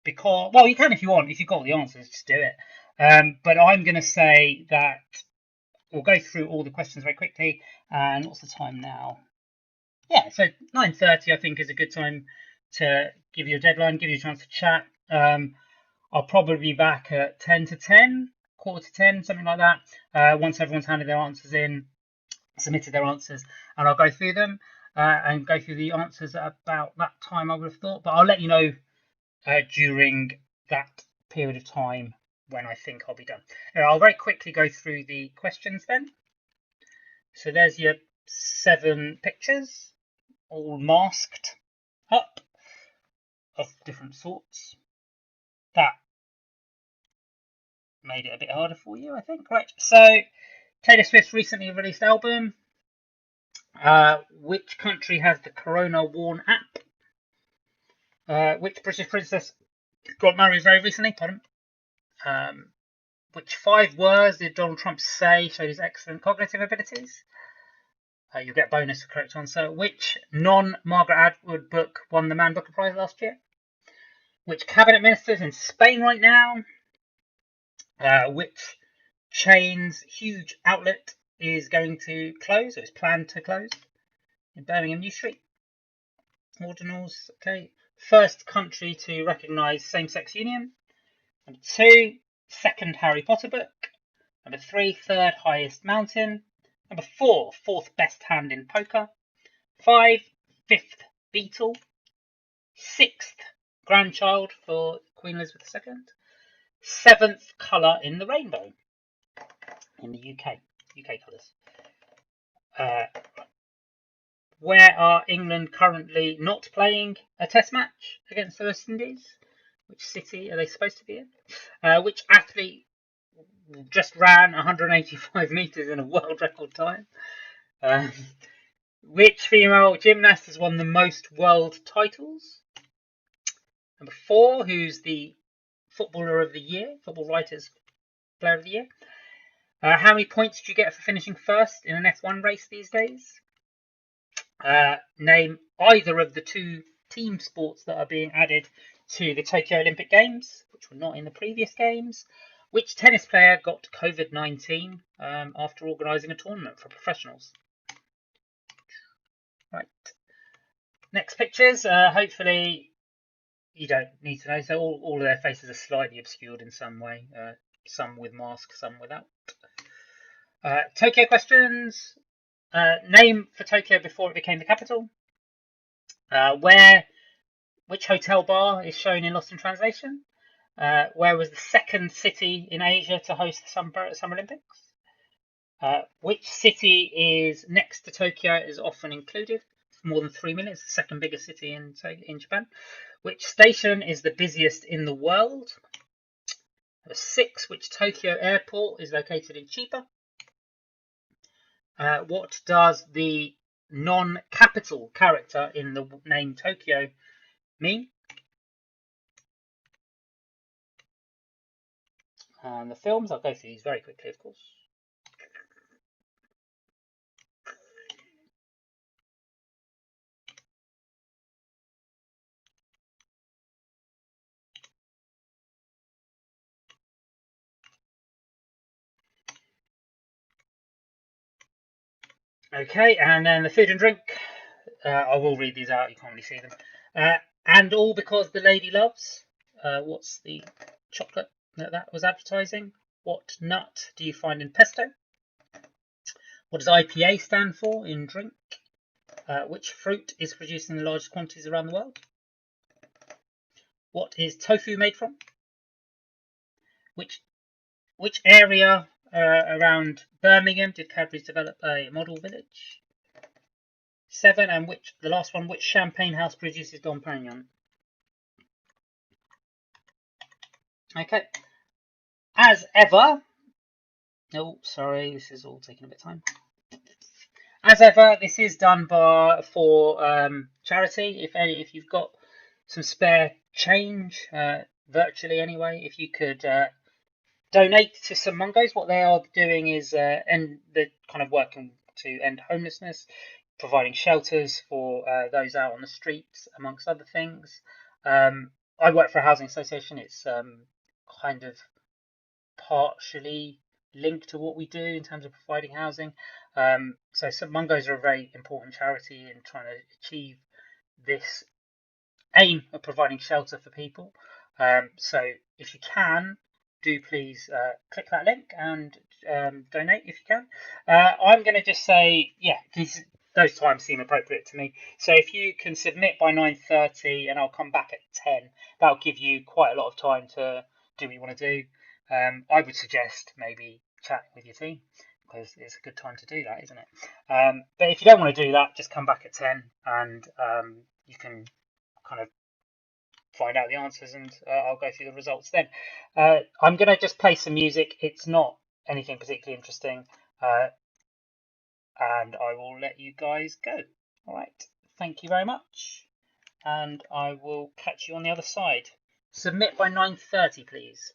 Because, well, you can if you want. If you've got all the answers, just do it. But I'm going to say that we'll go through all the questions very quickly. And what's the time now? Yeah, so 9:30 I think is a good time to give you a deadline, give you a chance to chat. I'll probably be back at 10 to 10, quarter to 10, something like that. Once everyone's handed their answers in, submitted their answers, and I'll go through them and go through the answers at about that time, I would have thought. But I'll let you know during that period of time when I think I'll be done. I'll very quickly go through the questions then. So there's your 7 pictures, all masked up of different sorts. That made it a bit harder for you, I think. Right, so Taylor Swift's recently released album. Which country has the Corona Warn app? Which British princess got married very recently? Pardon. Which 5 words did Donald Trump say showed his excellent cognitive abilities? You'll get a bonus for correct answer. Which non-Margaret Atwood book won the Man Booker Prize last year? Which cabinet minister's in Spain right now? Which chain's huge outlet is going to close, or is planned to close in Birmingham New Street? Ordinals, okay. First country to recognise same-sex union. Number 2, second Harry Potter book. Number 3, third highest mountain. Number 4, fourth best hand in poker. 5, fifth Beatle. 6th grandchild for Queen Elizabeth II. 7th colour in the rainbow in the UK colours. Where are England currently not playing a test match against the West Indies? Which city are they supposed to be in? Which athlete just ran 185 meters in a world record time. Which female gymnast has won the most world titles? Number 4, who's the footballer of the year, football writers player of the year? How many points do you get for finishing first in an F1 race these days? Name either of the 2 team sports that are being added to the Tokyo Olympic Games, which were not in the previous games. Which tennis player got COVID-19 after organising a tournament for professionals? Right. Next pictures. Hopefully you don't need to know. So all of their faces are slightly obscured in some way. Some with masks, some without. Tokyo questions. Name for Tokyo before it became the capital. Which hotel bar is shown in Lost in Translation? Where was the second city in Asia to host the Summer Olympics? Which city is next to Tokyo is often included for more than 3 minutes, the second biggest city in Japan? Which station is the busiest in the world? 6. Which Tokyo airport is located in Chiba? What does the non-capital character in the name Tokyo mean? And the films, I'll go through these very quickly, of course. Okay, and then the food and drink. I will read these out, you can't really see them. And all because the lady loves. What's the chocolate that was advertising? What nut do you find in pesto? What does IPA stand for in drink? Which fruit is produced in the largest quantities around the world? What is tofu made from? Which area around Birmingham did Cadbury's develop a model village? 7, and the last one, which champagne house produces Dom Perignon? Okay. As ever, oh, sorry, this is all taking a bit of time. As ever, this is done for charity. If you've got some spare change, virtually anyway, if you could donate to some Mungos. What they are doing is they're kind of working to end homelessness, providing shelters for those out on the streets, amongst other things. I work for a housing association. It's kind of partially linked to what we do in terms of providing housing. So some Mungos are a very important charity in trying to achieve this aim of providing shelter for people. So if you can, do please click that link and donate if you can. I'm going to just say, yeah, those times seem appropriate to me. So if you can submit by 9:30 and I'll come back at 10, that'll give you quite a lot of time to do what you want to do. I would suggest maybe chatting with your team, because it's a good time to do that, isn't it? But if you don't want to do that, just come back at 10 and you can kind of find out the answers, and I'll go through the results then. I'm going to just play some music. It's not anything particularly interesting, and I will let you guys go. All right, thank you very much, and I will catch you on the other side. Submit by 9:30, please.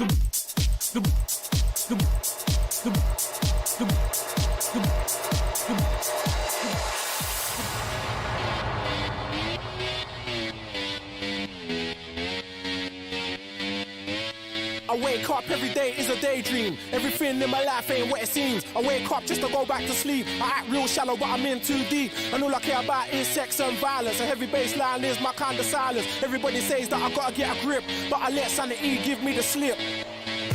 I wake up every day is a daydream. Everything in my life ain't what it seems. I wake up just to go back to sleep. I act real shallow, but I'm in too deep. And all I care about is sex and violence. A heavy bass line is my kind of silence. Everybody says that I gotta get a grip, but I let sanity give me the slip.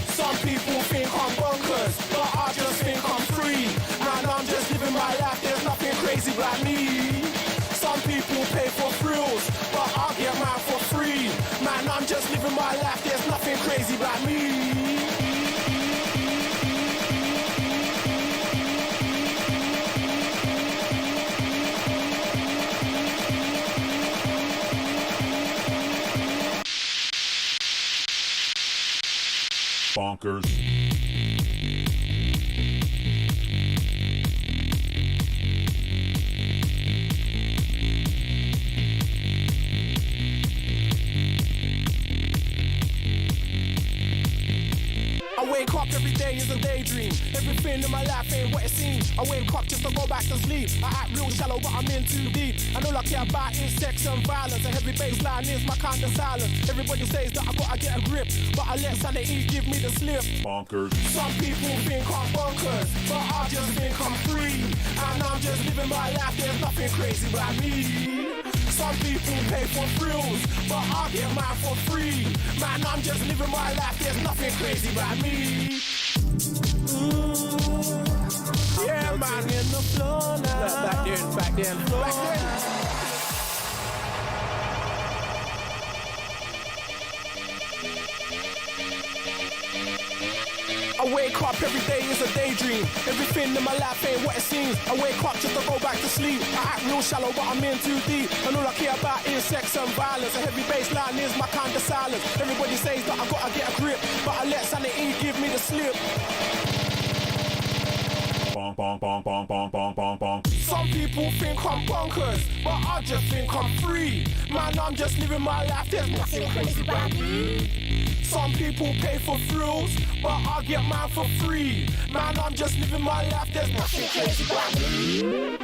Some people think I'm bonkers, but I just think I'm free. Man, I'm just living my life, there's nothing crazy about me. Some people pay for thrills, but I get mine for free. Man, I'm just living my life, there's nothing crazy about me. Bonkers. I wake up every day is a daydream. Everything in my life ain't what it seems. I wake up just to go back to sleep. I act real shallow, but I'm in too deep. And all I care about is sex and violence. A heavy bass line is my kind of silence. Everybody says that I gotta get a grip, but I let sanity give me the slip. Bonkers. Some people think I'm bonkers, but I just think I'm free. And I'm just living my life, there's nothing crazy about me. Some people pay for thrills, but I get mine for free. Man, I'm just living my life, there's nothing crazy about me. Yeah, man, in the floor now. Back then. I wake up every day is a daydream. Everything in my life ain't what it seems. I wake up just to go back to sleep. I act real shallow, but I'm in too deep. And all I care about is sex and violence. A heavy bass line is my kind of silence. Everybody says that I gotta get a grip, but I let sanity give me the slip. Bonk, bonk, bonk, bonk, bonk, bonk, bonk, bonk. Some people think I'm bonkers, but I just think I'm free. Man, I'm just living my life, there's nothing crazy about me. Some people pay for thrills, but I get mine for free. Man, I'm just living my life, there's nothing crazy about me.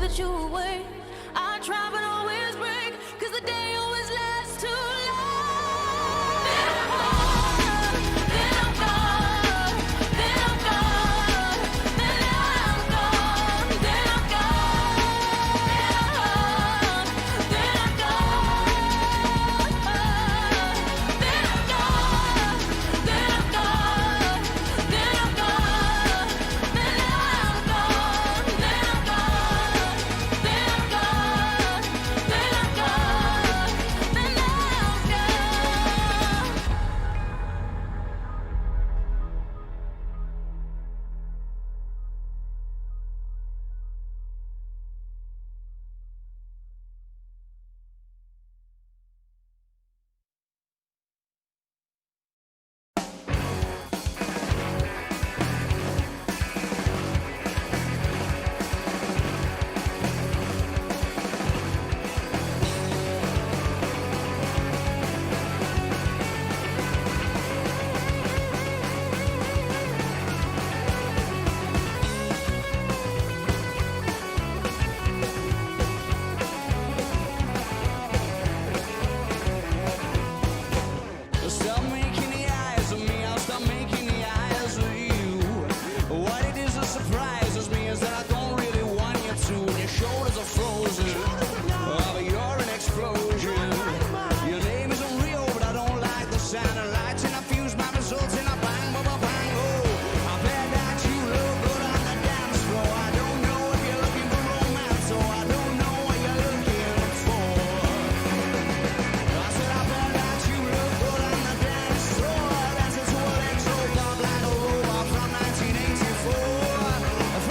that you were away. I try but always break, 'cause the day always lasts too long. Then I'm gone, then I'm gone, then I'm gone, then I'm gone, then I'm gone, then I'm gone, then I'm gone, then I'm gone, then I'm gone, then I'm gone, then I'm gone, then I'm gone, then I'm gone, then I'm gone. Stop making the eyes of me, I'll stop making the eyes of you. What it is that surprises me is that I don't really want you to. And your shoulders are frozen, oh, but you're an explosion. Your name isn't real, but I don't like the sound of lights. And I fuse my results in a bang, bang, bang, bang, oh. I bet that you look good on the dance floor. I don't know if you're looking for romance, or I don't know what you're looking for. I said I bet that you look good on the dance floor, dancing to electro pop like a robot from 1984.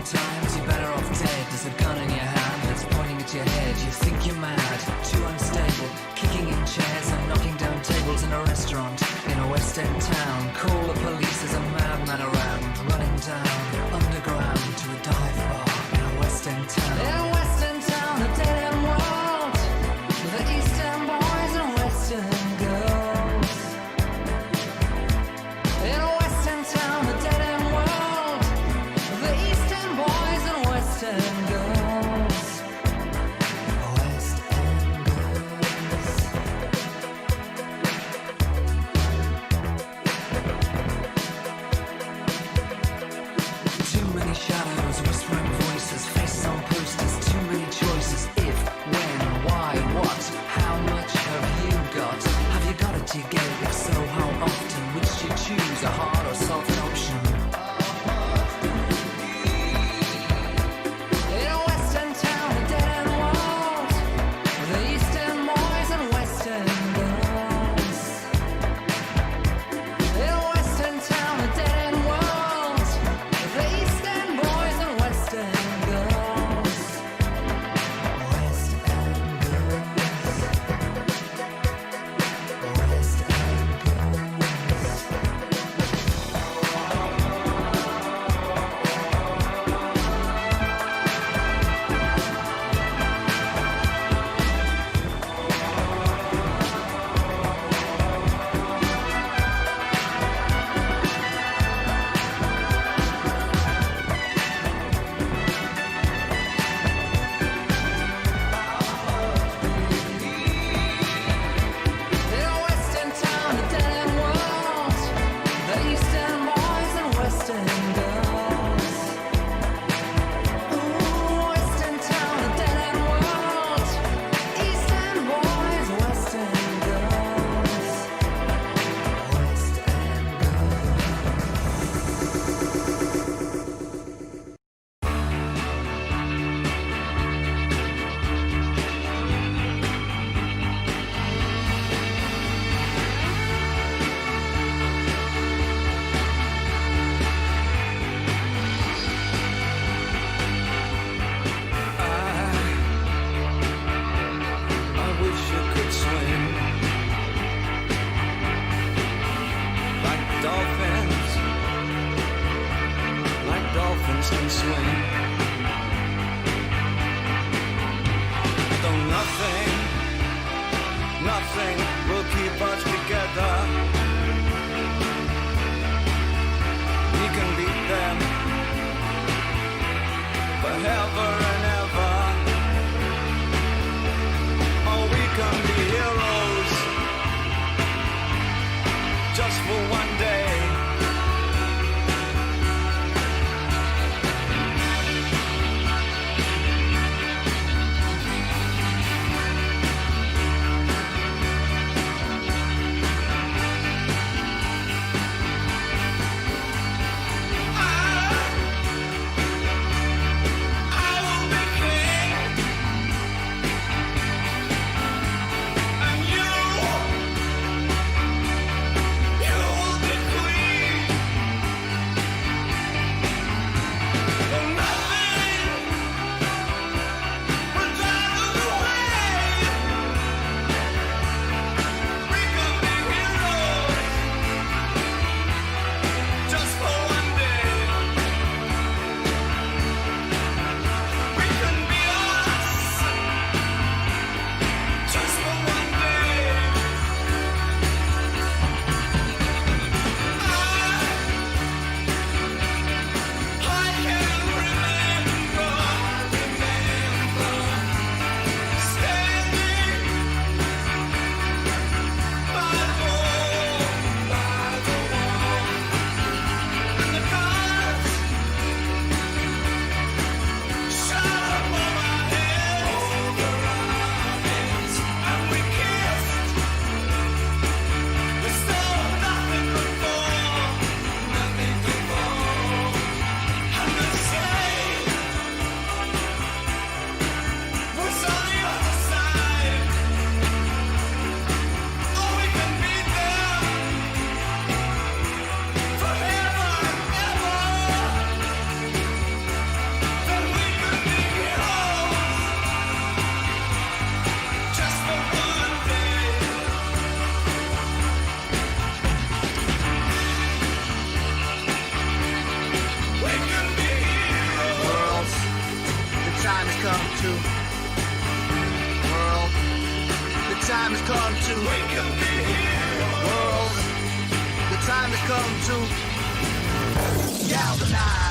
Sometimes you're better off dead. There's a gun in your hand that's pointing at your head. You think you're mad, too unstable, kicking in chairs and knocking down tables in a restaurant in a West End town. Call the police, there's a madman around, running down underground to a dive bar in a West End town. In a West End town, a dead end world, with the East End boys and West End girls. In a West End town, a dead end world, with the East End boys and West End girls. West End girls. Too many shadows, whispering voices, faces on posters, too many choices. If, when, why, what, how much have you got? Have you got it to get? If so, how often? Which do you choose, a hard or soft option? In a West End town, a dead end world, with the East End boys and West End girls. In a West End town, a dead end world, with the East End boys and West End girls. West End girls. West End In a West End town, a dead end world, the East End boys and West End girls. Ooh, West End town, a dead end world, East End boys, West End girls. West End I wish you could swim like dolphins can swim. Though nothing will keep us together. We can beat them forever and ever. Oh, we can be heroes just for one day. I to. World, the time has come to wake up and hear. World, the time has come to galvanize.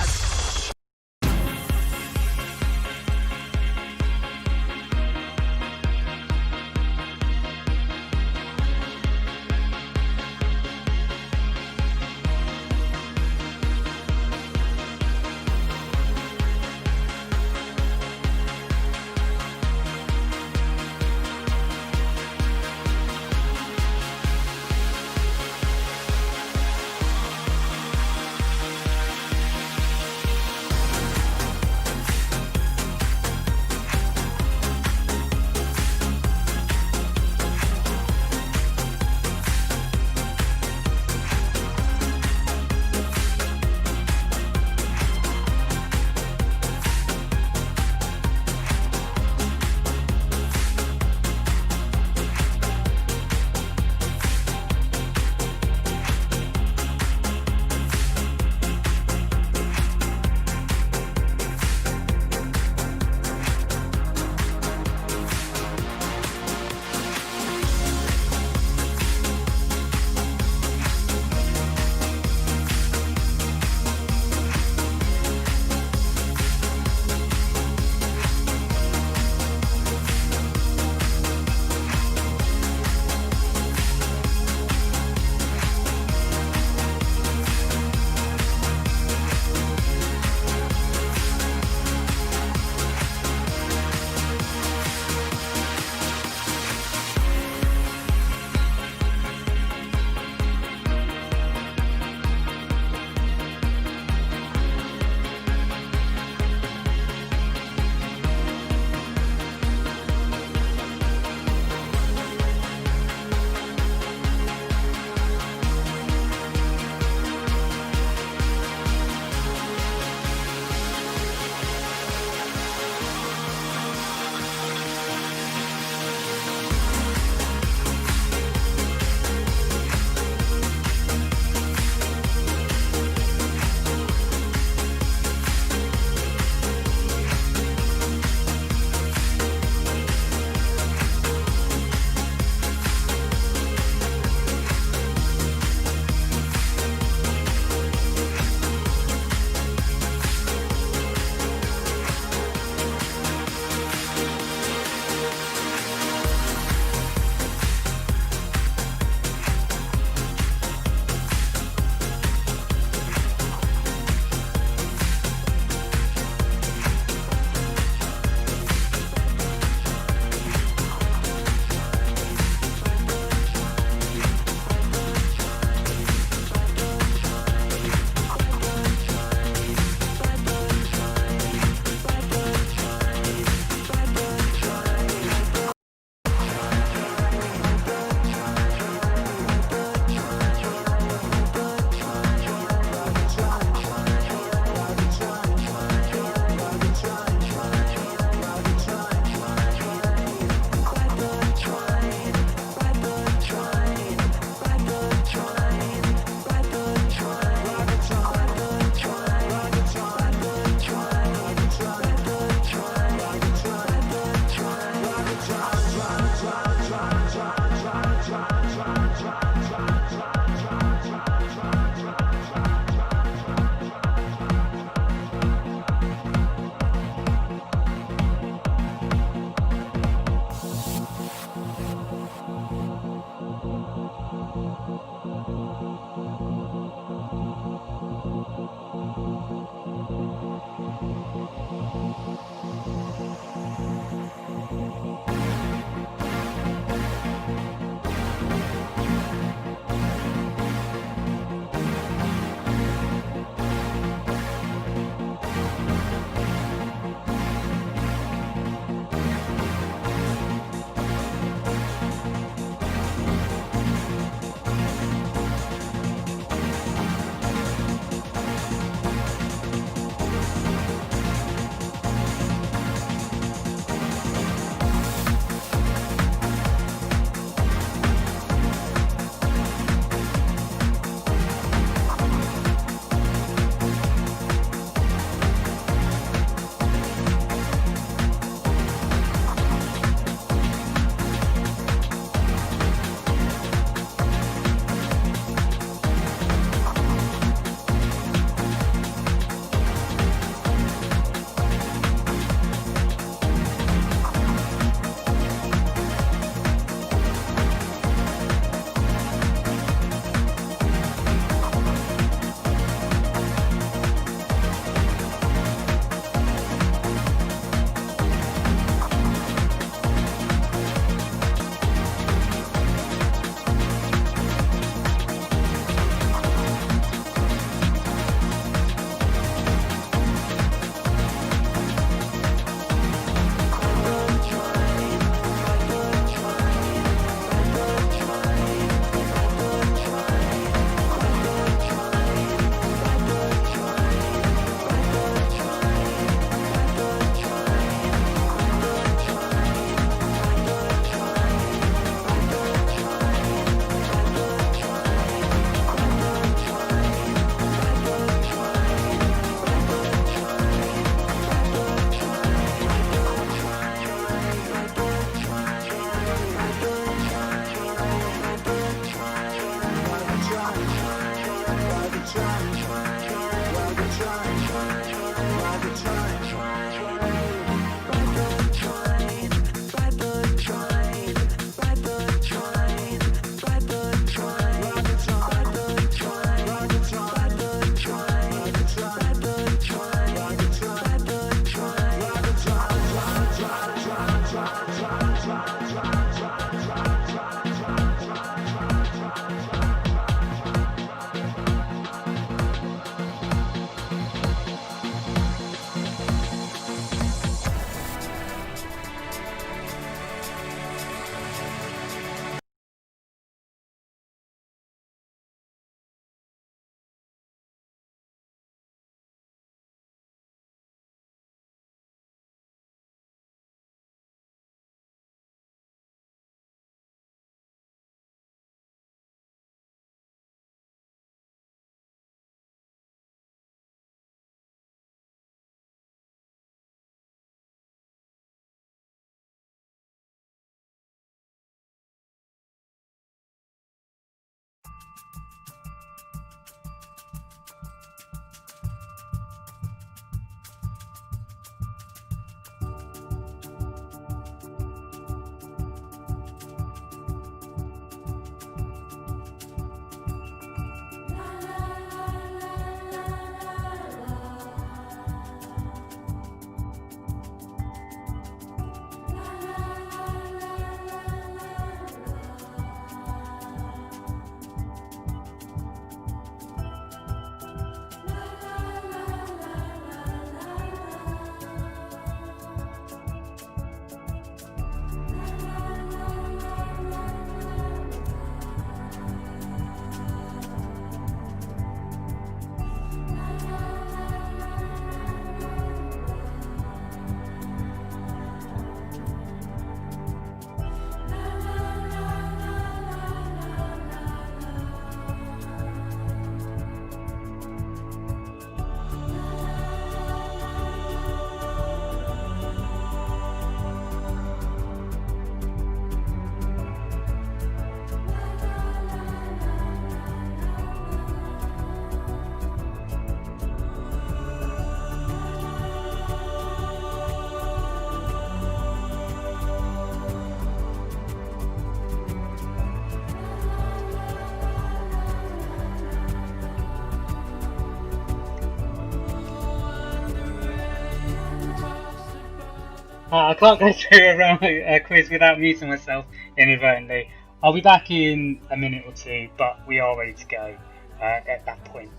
I can't go through a quiz without muting myself inadvertently. I'll be back in a minute or two, but we are ready to go at that point.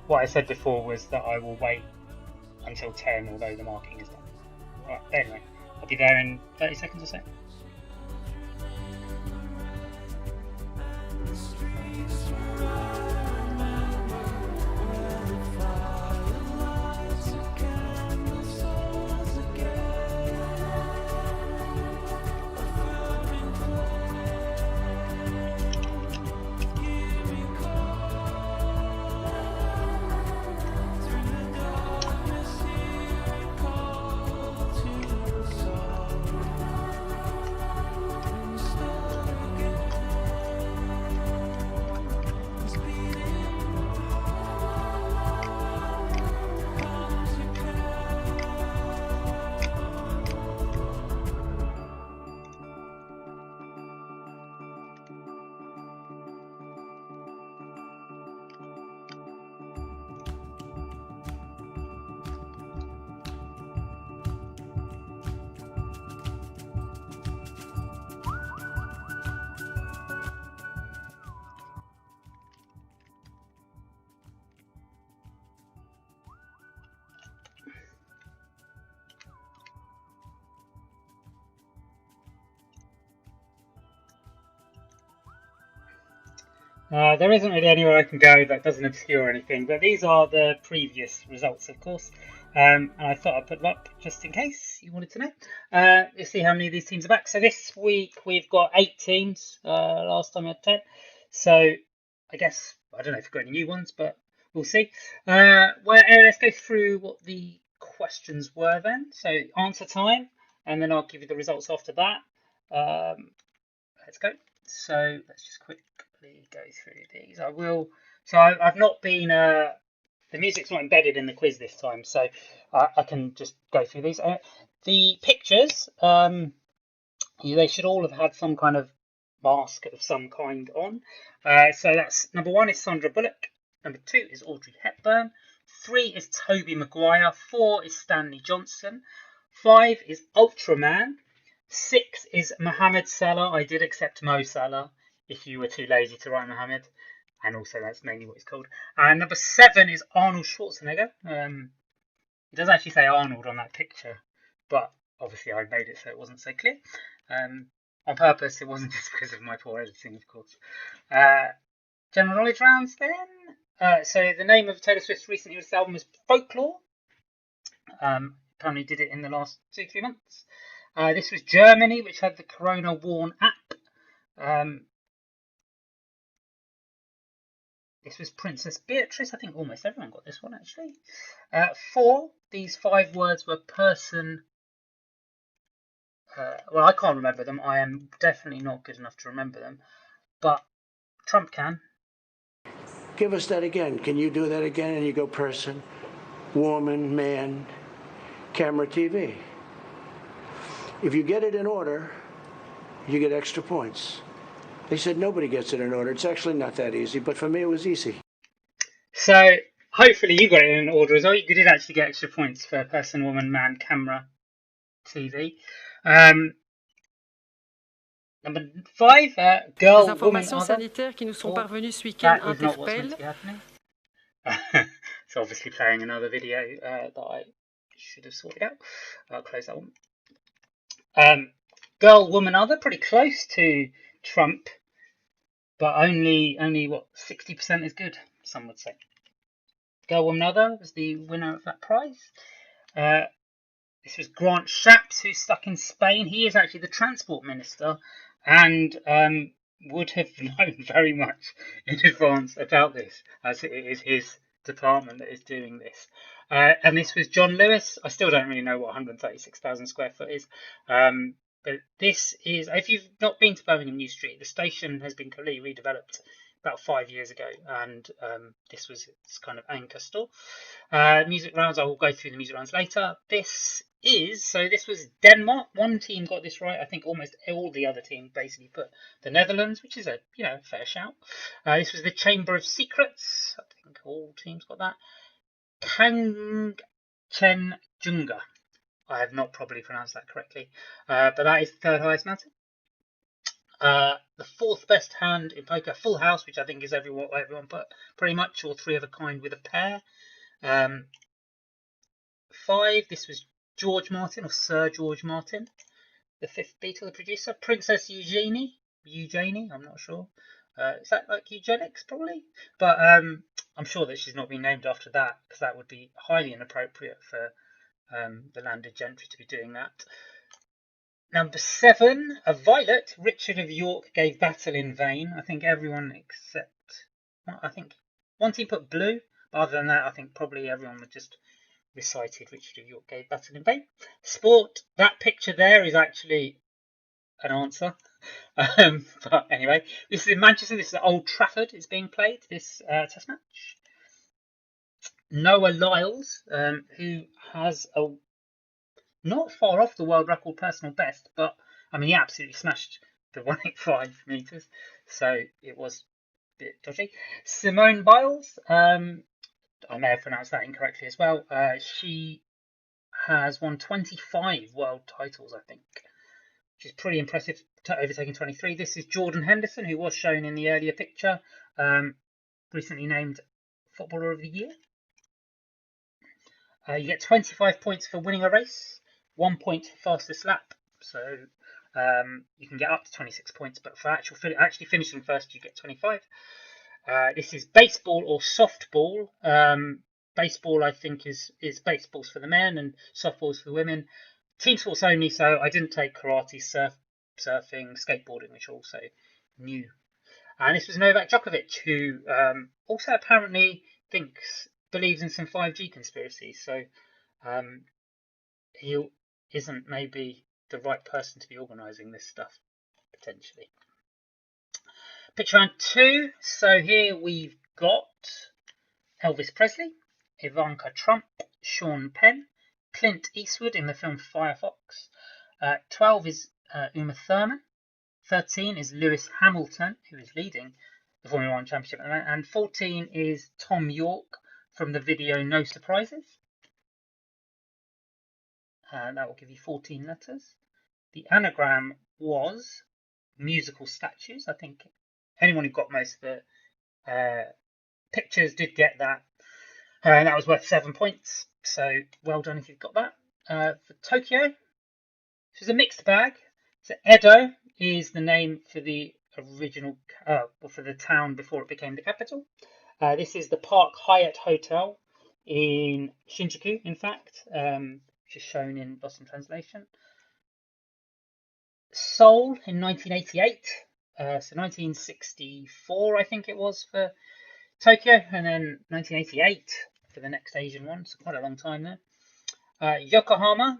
What I said before was that I will wait until 10, although the marking is done. Right, anyway, I'll be there in 30 seconds or so. There isn't really anywhere I can go that doesn't obscure anything, but these are the previous results, of course. And I thought I'd put them up just in case you wanted to know. Let's see how many of these teams are back. So this week we've got 8 teams. Last time we had 10. So I guess, I don't know if we've got any new ones, but we'll see. Let's go through what the questions were then. So answer time, and then I'll give you the results after that. Let's go. So let's just quickly go through these. I've not been. The music's not embedded in the quiz this time, so I can just go through these. The pictures, they should all have had some kind of mask of some kind on. So that's number 1 is Sandra Bullock. Number 2 is Audrey Hepburn. 3 is Tobey Maguire. 4 is Stanley Johnson. 5 is Ultraman. 6 is Mohamed Salah. I did accept Mo Salah if you were too lazy to write Mohamed. And also that's mainly what it's called. And number 7 is Arnold Schwarzenegger. It does actually say Arnold on that picture, but obviously I made it so it wasn't so clear. On purpose, it wasn't just because of my poor editing, of course. General knowledge rounds then. So the name of Taylor Swift's recently released album is Folklore. Apparently did it in the last 2-3 months. This was Germany, which had the Corona Warn app. This was Princess Beatrice. I think almost everyone got this one, actually. 4, these 5 words were person. Well, I can't remember them. I am definitely not good enough to remember them. But Trump can. Give us that again. Can you do that again? And you go person, woman, man, camera, TV. If you get it in order, you get extra points. They said nobody gets it in order. It's actually not that easy, but for me it was easy. So hopefully you got it in order as well. You did actually get extra points for person, woman, man, camera, TV. Number 5, girl, Les woman, informations other. sanitaires qui nous sont parvenues ce week-end That is not what's meant interpellent. to be happening. It's obviously playing another video that I should have sorted out. I'll close that one. Girl, woman, other, pretty close to Trump, but only what 60% is good, some would say. Girl, woman, other was the winner of that prize. This was Grant Shapps, who's stuck in Spain. He is actually the transport minister, and would have known very much in advance about this, as it is his department that is doing this. And this was John Lewis. I still don't really know what 136,000 square foot is. But this is, if you've not been to Birmingham New Street, the station has been completely redeveloped about 5 years ago, and this was its kind of anchor store. Music rounds, I will go through the music rounds later. This was Denmark. One team got this right. I think almost all the other teams basically put the Netherlands, which is a fair shout. This was the Chamber of Secrets. I think all teams got that. Kangchenjunga. I have not probably pronounced that correctly, but that is the third highest mountain. The fourth best hand in poker, full house, which I think is everyone put pretty much, or three of a kind with a pair. 5, this was George Martin, or Sir George Martin, the fifth Beatle, the producer. Princess Eugenie, I'm not sure. Is that like eugenics, probably? But I'm sure that she's not been named after that, because that would be highly inappropriate for the landed gentry to be doing that. Number 7, a violet. Richard of York gave battle in vain. I think everyone except, I think one team put blue, but other than that, I think probably everyone would just recited Richard of York gave battle in vain. Sport, that picture there is actually an answer. But anyway, this is in Manchester. This is at Old Trafford. It's being played, this test match. Noah Lyles, who has a not far off the world record personal best, but I mean, he absolutely smashed the 185 meters, so it was a bit dodgy. Simone Biles, I may have pronounced that incorrectly as well. She has won 25 world titles, I think, which is pretty impressive, overtaking 23. This is Jordan Henderson, who was shown in the earlier picture, recently named Footballer of the Year. You get 25 points for winning a race, 1 point for fastest lap, so you can get up to 26 points, but for actually finishing first, you get 25. This is baseball or softball. Baseball, I think, is baseballs for the men and softballs for the women. Team sports only, so I didn't take karate, surfing, skateboarding, which are also new. And this was Novak Djokovic, who also apparently believes in some 5G conspiracies, so he isn't maybe the right person to be organising this stuff, potentially. Picture round 2, so here we've got Elvis Presley, Ivanka Trump, Sean Penn, Clint Eastwood in the film Firefox. 12 is Uma Thurman. 13 is Lewis Hamilton, who is leading the Formula 1 Championship at the moment. And 14 is Tom York from the video No Surprises. That will give you 14 letters. The anagram was musical statues. I think anyone who got most of the pictures did get that. And that was worth 7 points. So well done if you've got that. For Tokyo, this is a mixed bag. So Edo is the name for the original, for the town before it became the capital. This is the Park Hyatt Hotel in Shinjuku, in fact, which is shown in Lost in Translation. Seoul in 1988, so 1964, I think it was for Tokyo, and then 1988 for the next Asian one, so quite a long time there. Yokohama,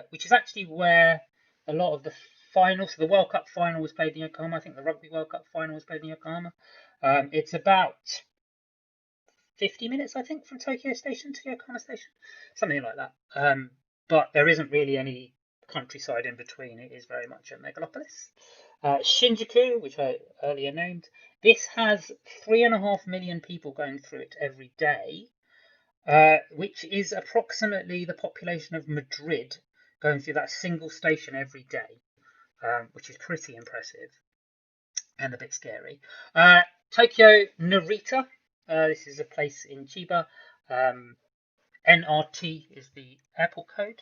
which is actually where a lot of the finals, so the World Cup final was played in Yokohama. I think the Rugby World Cup final was played in Yokohama. It's about 50 minutes, I think, from Tokyo Station to Yokohama Station, something like that. But there isn't really any countryside in between. It is very much a megalopolis. Shinjuku, which I earlier named, this has 3.5 million people going through it every day, which is approximately the population of Madrid going through that single station every day, which is pretty impressive and a bit scary. Tokyo Narita, this is a place in Chiba. NRT is the airport code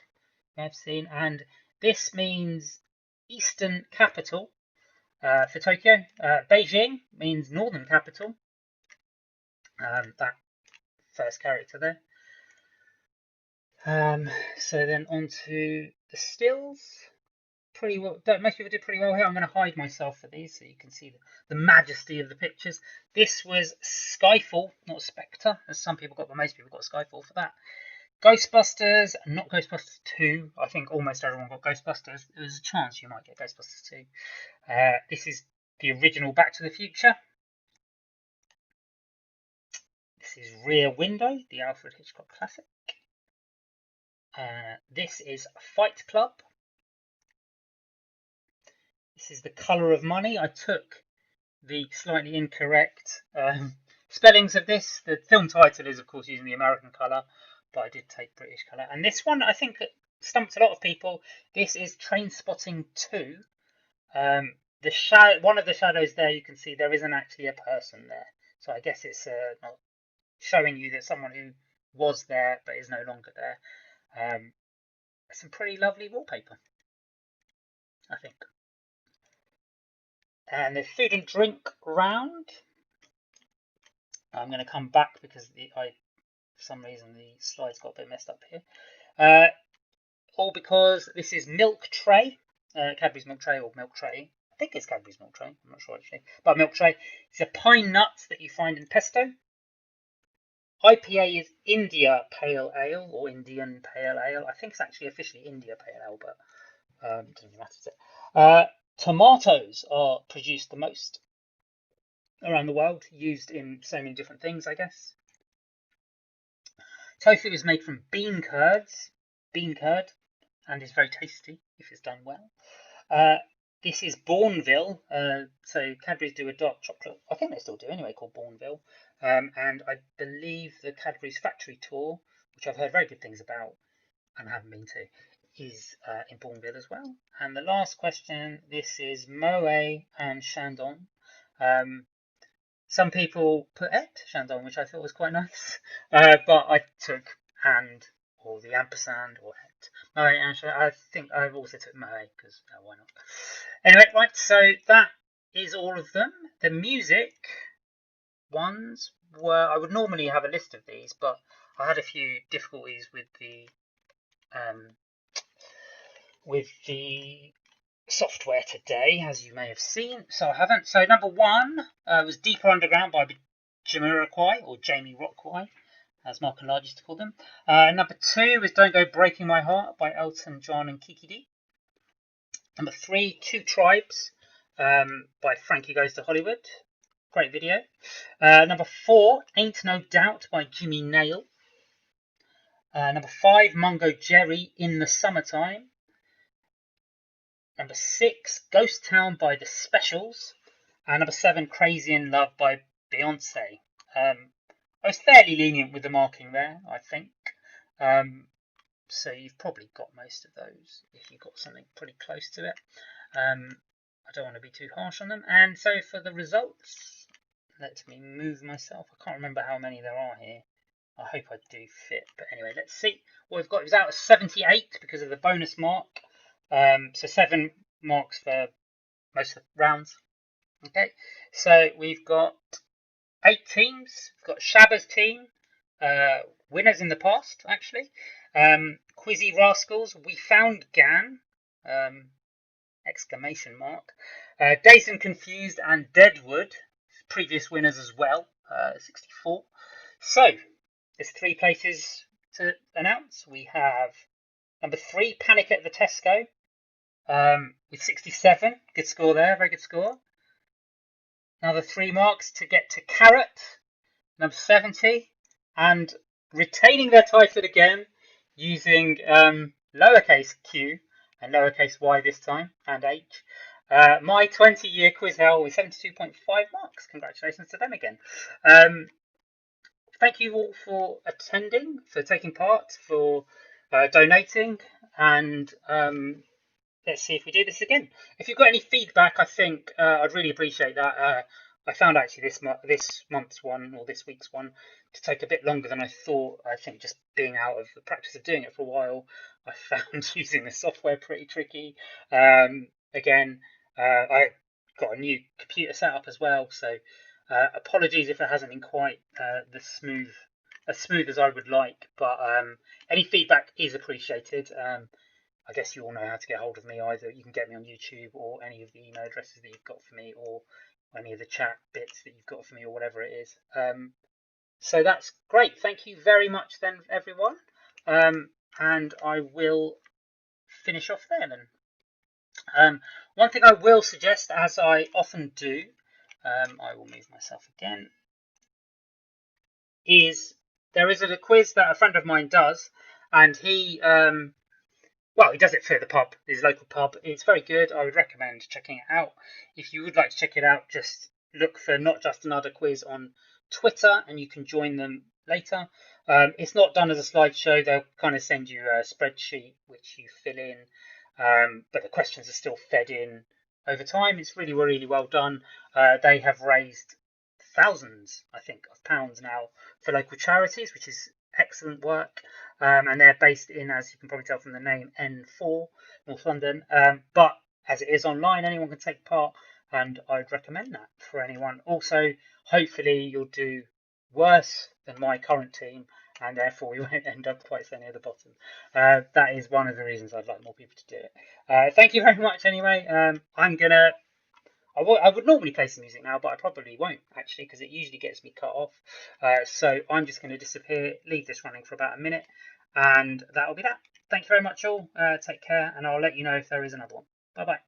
you have seen, and this means Eastern Capital for Tokyo. Beijing means Northern Capital. That first character there. So then on to the stills. Pretty well. Most people did pretty well here. I'm going to hide myself for these so you can see the majesty of the pictures. This was Skyfall, not Spectre, as some people got, but most people got Skyfall for that. Ghostbusters, not Ghostbusters 2. I think almost everyone got Ghostbusters. There's a chance you might get Ghostbusters 2. This is the original Back to the Future. This is Rear Window, the Alfred Hitchcock classic. This is Fight Club. This is The Colour of Money. I took the slightly incorrect spellings of this. The film title is, of course, using the American colour, but I did take British colour. And this one, I think, stumped a lot of people. This is Train Spotting 2. One of the shadows there, you can see there isn't actually a person there. So I guess it's not showing you that someone who was there but is no longer there. Some pretty lovely wallpaper, I think. And the food and drink round. I'm going to come back because for some reason the slides got a bit messed up here. All because this is Milk Tray, Cadbury's Milk Tray or Milk Tray. I think it's Cadbury's Milk Tray. I'm not sure actually, but Milk Tray. It's a pine nut that you find in pesto. IPA is India Pale Ale or Indian Pale Ale. I think it's actually officially India Pale Ale, but doesn't really matter. Tomatoes are produced the most around the world, used in so many different things, I guess. Tofu is made from bean curd, and is very tasty if it's done well. This is Bourneville. So Cadbury's do a dark chocolate, I think they still do anyway, called Bourneville. And I believe the Cadbury's factory tour, which I've heard very good things about and haven't been to, is in Bourneville as well. And the last question, this is Moet and Chandon. Some people put et Chandon, which I thought was quite nice, but I took and or the ampersand or et. Moet and Chandon. I think I also took Moet because why not? Anyway, right. So that is all of them. The music ones were. I would normally have a list of these, but I had a few difficulties with the software today, as you may have seen, so I haven't. So number one was Deeper Underground by Jamiroquai, or Jamie Rockway, as Mark and Lard used to call them. Number two was Don't Go Breaking My Heart by Elton John and Kiki D. Number three, Two Tribes by Frankie Goes to Hollywood. Great video. Number four, Ain't No Doubt by Jimmy Nail. Number five, Mungo Jerry, In the Summertime. Number six, Ghost Town by The Specials. And number seven, Crazy in Love by Beyonce. I was fairly lenient with the marking there, I think. So you've probably got most of those if you've got something pretty close to it. I don't want to be too harsh on them. And so for the results, let me move myself. I can't remember how many there are here. I hope I do fit. But anyway, let's see what we've got. It was out of 78 because of the bonus mark. So 7 marks for most of the rounds. Okay, so we've got 8 teams. We've got Shabba's team, winners in the past, actually. Quizzy Rascals, We Found Gan, exclamation mark. Dazed and Confused and Deadwood, previous winners as well, 64. So, there's 3 places to announce. We have number 3, Panic at the Tesco, with 67. Good score there, very good score. Another 3 marks to get to Carrot, number 70, and retaining their title again using lowercase q and lowercase y this time, and h. My 20-year quiz hell with 72.5 marks. Congratulations to them again. Thank you all for attending, for taking part, for donating, and let's see if we do this again. If you've got any feedback, I think I'd really appreciate that. I found actually this month's one, or this week's one, to take a bit longer than I thought. I think just being out of the practice of doing it for a while, I found using the software pretty tricky. Again, I got a new computer set up as well, so apologies if it hasn't been quite as smooth as I would like. But any feedback is appreciated. I guess you all know how to get hold of me. Either you can get me on YouTube or any of the email addresses that you've got for me, or any of the chat bits that you've got for me, or whatever it is. So that's great. Thank you very much then, everyone. And I will finish off there then. One thing I will suggest, as I often do, I will move myself again, is there is a quiz that a friend of mine does, and he he does it for the pub, his local pub. It's very good. I would recommend checking it out. If you would like to check it out, just look for Not Just Another Quiz on Twitter, and you can join them later. It's not done as a slideshow. They'll kind of send you a spreadsheet which you fill in, but the questions are still fed in over time. It's really, really well done. They have raised thousands, I think, of pounds now for local charities, which is excellent work. And they're based in, as you can probably tell from the name, N4, North London. But as it is online, anyone can take part, and I'd recommend that for anyone. Also, hopefully, you'll do worse than my current team, and therefore we won't end up quite so near the bottom. That is one of the reasons I'd like more people to do it. Thank you very much anyway. I would normally play some music now, but I probably won't actually, because it usually gets me cut off. So I'm just going to disappear, leave this running for about a minute, and that'll be that. Thank you very much all. Take care, and I'll let you know if there is another one. Bye bye.